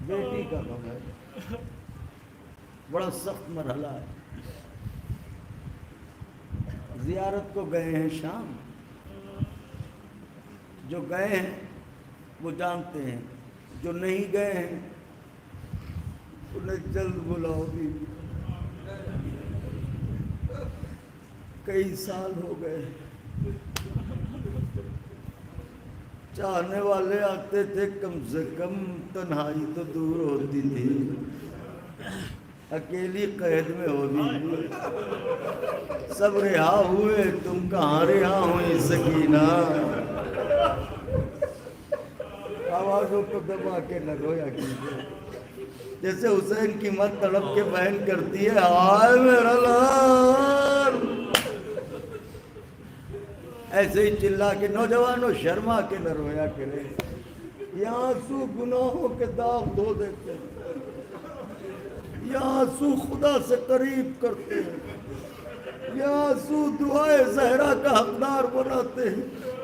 بیٹی کا غم ہے، بڑا سخت مرحلہ ہے۔ زیارت کو گئے ہیں شام، جو گئے ہیں وہ جانتے ہیں، جو نہیں گئے ہیں انہیں جلد بلاؤ بھی۔ کئی سال ہو گئے، چاہنے والے آتے تھے، کم سے کم تنہائی تو دور ہوتی تھی، اکیلی قید میں ہوتی، سب رہا ہوئے، تم کہاں رہا ہوئی سکینہ، آوازوں کو دبا کے نہ رویا کیجیے۔ جیسے حسین کی مت تڑپ کے بہن کرتی ہے، ہائے میرا لال، ایسے ہی چلا کے نوجوانوں شرما کے نہ رویا کرے، یہاں سو گناہوں کے داغ دھو دیتے ہیں، یہاں سو خدا سے قریب کرتے ہیں، یہاں سو دعائے زہرا کا حقدار بناتے ہیں۔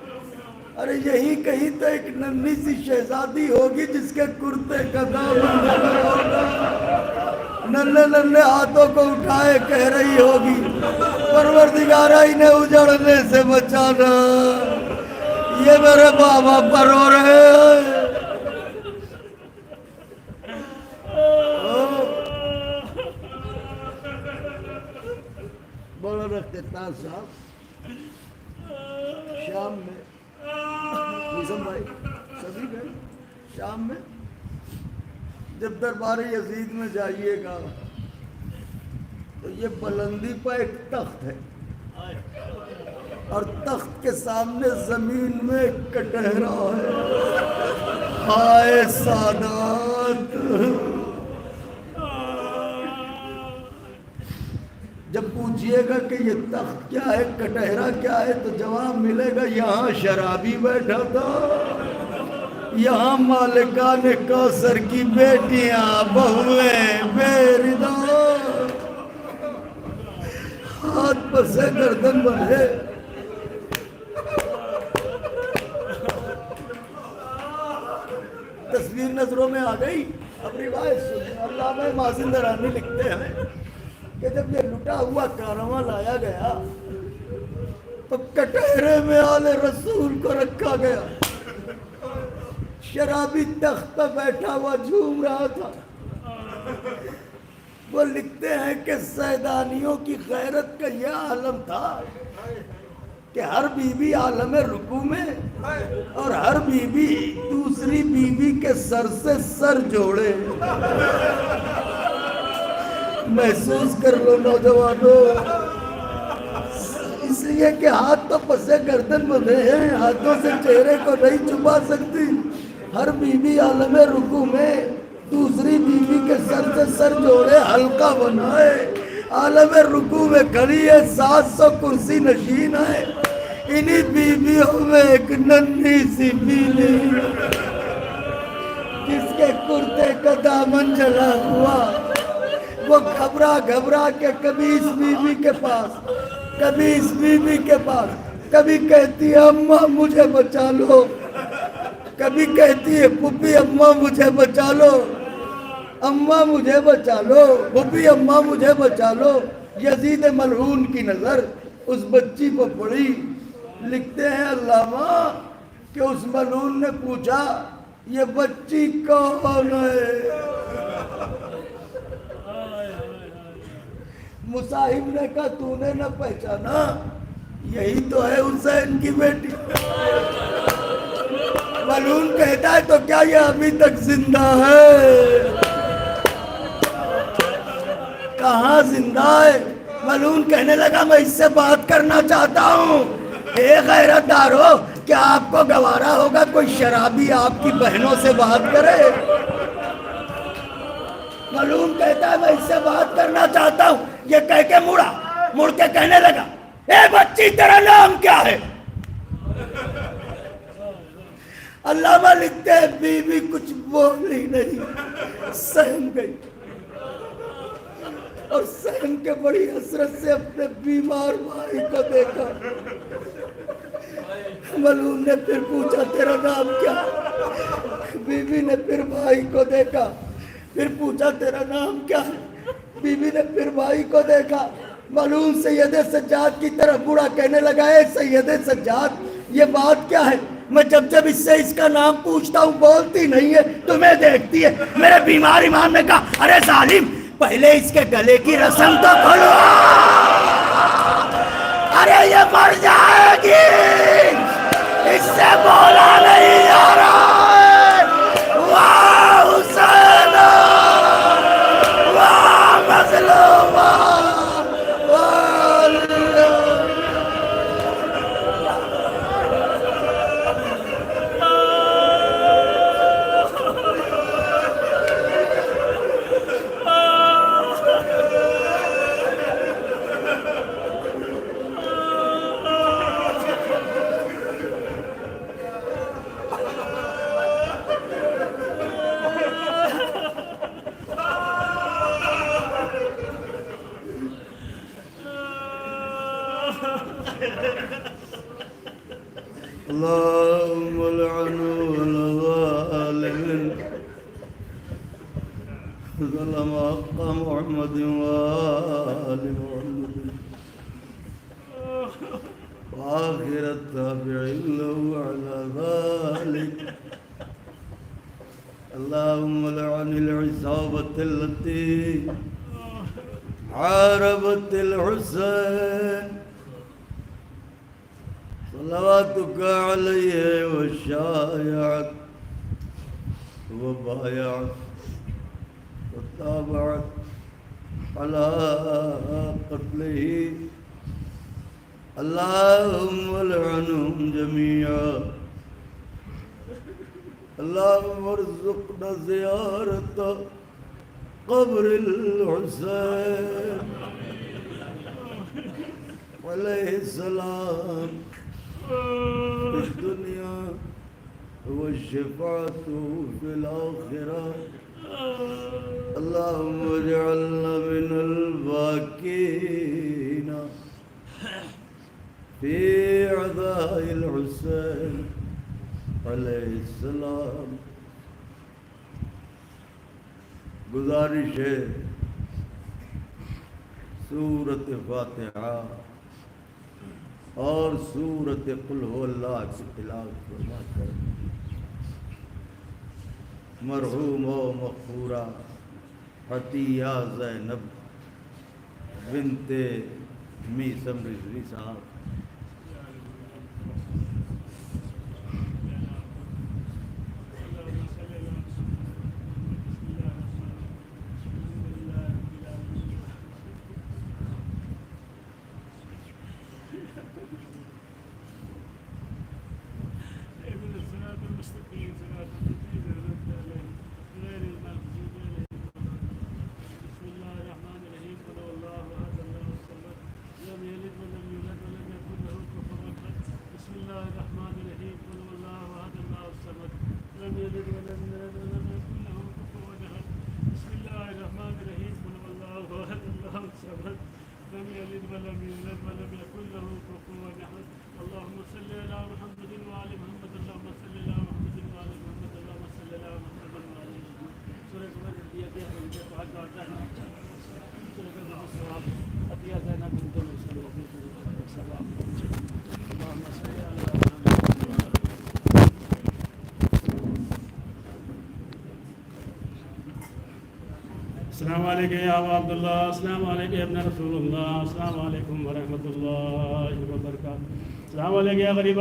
ارے یہی کہیں تو ایک ننھی سی شہزادی ہوگی جس کے کرتے کا دامن ہوگا، ننھے ننھے ہاتھوں کو اٹھائے کہہ رہی ہوگی پروردگارہ انہیں اجڑنے سے بچانا، یہ میرے بابا پر رو رہے ہیں۔ بڑا رفتار صاحب شام میں نظام بھائی سبھی گئے، شام میں جب دربار یزید میں جائیے گا تو یہ بلندی پہ ایک تخت ہے، اور تخت کے سامنے زمین میں ایک کٹہرا ہے، ہائے سادات۔ جب پوچھئے گا کہ یہ تخت کیا ہے، کٹہرا کیا ہے، تو جواب ملے گا یہاں شرابی بیٹھا تھا، یہاں مالکان کوثر کی بیٹیاں بہویں بے ردا ہاتھ پر سے گردن بندھے۔ تصویر نظروں میں آ گئی، اب روایت سنیں۔ علامہ مازندرانی لکھتے ہیں کہ جب یہ لٹا ہوا کارواں لایا گیا تو کٹہرے میں آل رسول کو رکھا گیا، شرابی تخت پر بیٹھا ہوا جھوم رہا تھا۔ وہ لکھتے ہیں کہ سیدانیوں کی غیرت کا یہ عالم تھا کہ ہر بی بی عالم رکوع میں، اور ہر بی بی دوسری بی بی کے سر سے سر جوڑے۔ محسوس کر لو نوجوانوں، اس لیے کہ ہاتھ تو پسے گردن بندھے ہیں، ہاتھوں سے چہرے کو نہیں چھپا سکتی۔ ہر بی بی عالم رکوع میں دوسری بی بی کے سر سے سر جوڑے حلقہ بنائے، عالم رکوع میں کھڑی ہے، 700 کرسی نشین ہے، انہی بیویوں میں ایک ننھی سی بیوی جس کے کرتے کا دامن جلا ہوا، وہ گھبرا گھبرا کے کبھی اس بیوی کے پاس، کبھی اس بیوی کے پاس، کبھی کہتی ہے اماں مجھے بچا لو، کبھی کہتی ہے پھوپھی اماں مجھے بچا لو، اماں مجھے بچا لو، پھوپھی اماں مجھے بچا لو۔ یزید ملعون کی نظر اس بچی پر پڑی۔ لکھتے ہیں علامہ کہ اس ملعون نے پوچھا یہ بچی کون ہے؟ مصاحب نے کہا تو نے نہ پہچانا، یہی تو ہے حسین کی بیٹی۔ ملعون کہتا ہے تو کیا یہ ابھی تک زندہ ہے؟ کہاں زندہ ہے؟ ملعون کہنے لگا میں اس سے بات کرنا چاہتا ہوں۔ اے غیرت دارو، کیا آپ کو گوارا ہوگا کوئی شرابی آپ کی بہنوں سے بات کرے؟ ملعون کہتا ہے میں اس سے بات کرنا چاہتا ہوں۔ یہ کہہ کے مڑ کے کہنے لگا اے بچی تیرا نام کیا ہے؟ علامہ لکھتے ہیں بی بی کچھ بولی نہیں، سہم گئی اور سہم کے بڑی حسرت سے اپنے بیمار بھائی کو دیکھا۔ ملعون نے پھر پوچھا تیرا نام کیا؟ بی بی نے پھر بھائی کو دیکھا، پھر پوچھا تیرا نام کیا ہے؟ بی بی نے پھر بھائی کو دیکھا۔ ملعون سید سجاد کی طرف بوڑھا کہنے لگا اے سید سجاد، یہ بات کیا ہے؟ میں جب اس سے اس کا نام پوچھتا ہوں بولتی نہیں ہے، تمہیں دیکھتی ہے۔ میرے بیمار امام نے کہا ارے ظالم، پہلے اس کے گلے کی رسم تو کھولو، ارے یہ مر جائے گی، اس سے بولا نہیں جا رہا ہے۔ واہ حسین، واہ مظلوم، اللهم لعن الظالمين ظلم حق محمد وآل محمد وآخر التابعين له على ذلك اللهم لعن العصابة التي حاربت الحسين صلواتك عليه وشايعت وبايعت وتابعت على قتله اللهم لعنهم جميعا اللهم ارزقنا زيارة قبر الحسين عليه السلام في الدنيا والشفاعة في الآخرة اللهم اجعلنا من الباكين في عزاء الحسين علیہ السلام۔ گزارش ہے سورۃ فاتحہ اور سورۃ قل هو اللہ کی تلاوت فرما کر مرحوم و مغفورہ عطیہ زینب بنت میثم رضوی صاحب السلام علیکم یا ابا عبداللہ، السلام علیکم یا ابن رسول اللہ، السلام علیکم ورحمۃ اللہ وبرکاتہ، السلام علیکم یا غریب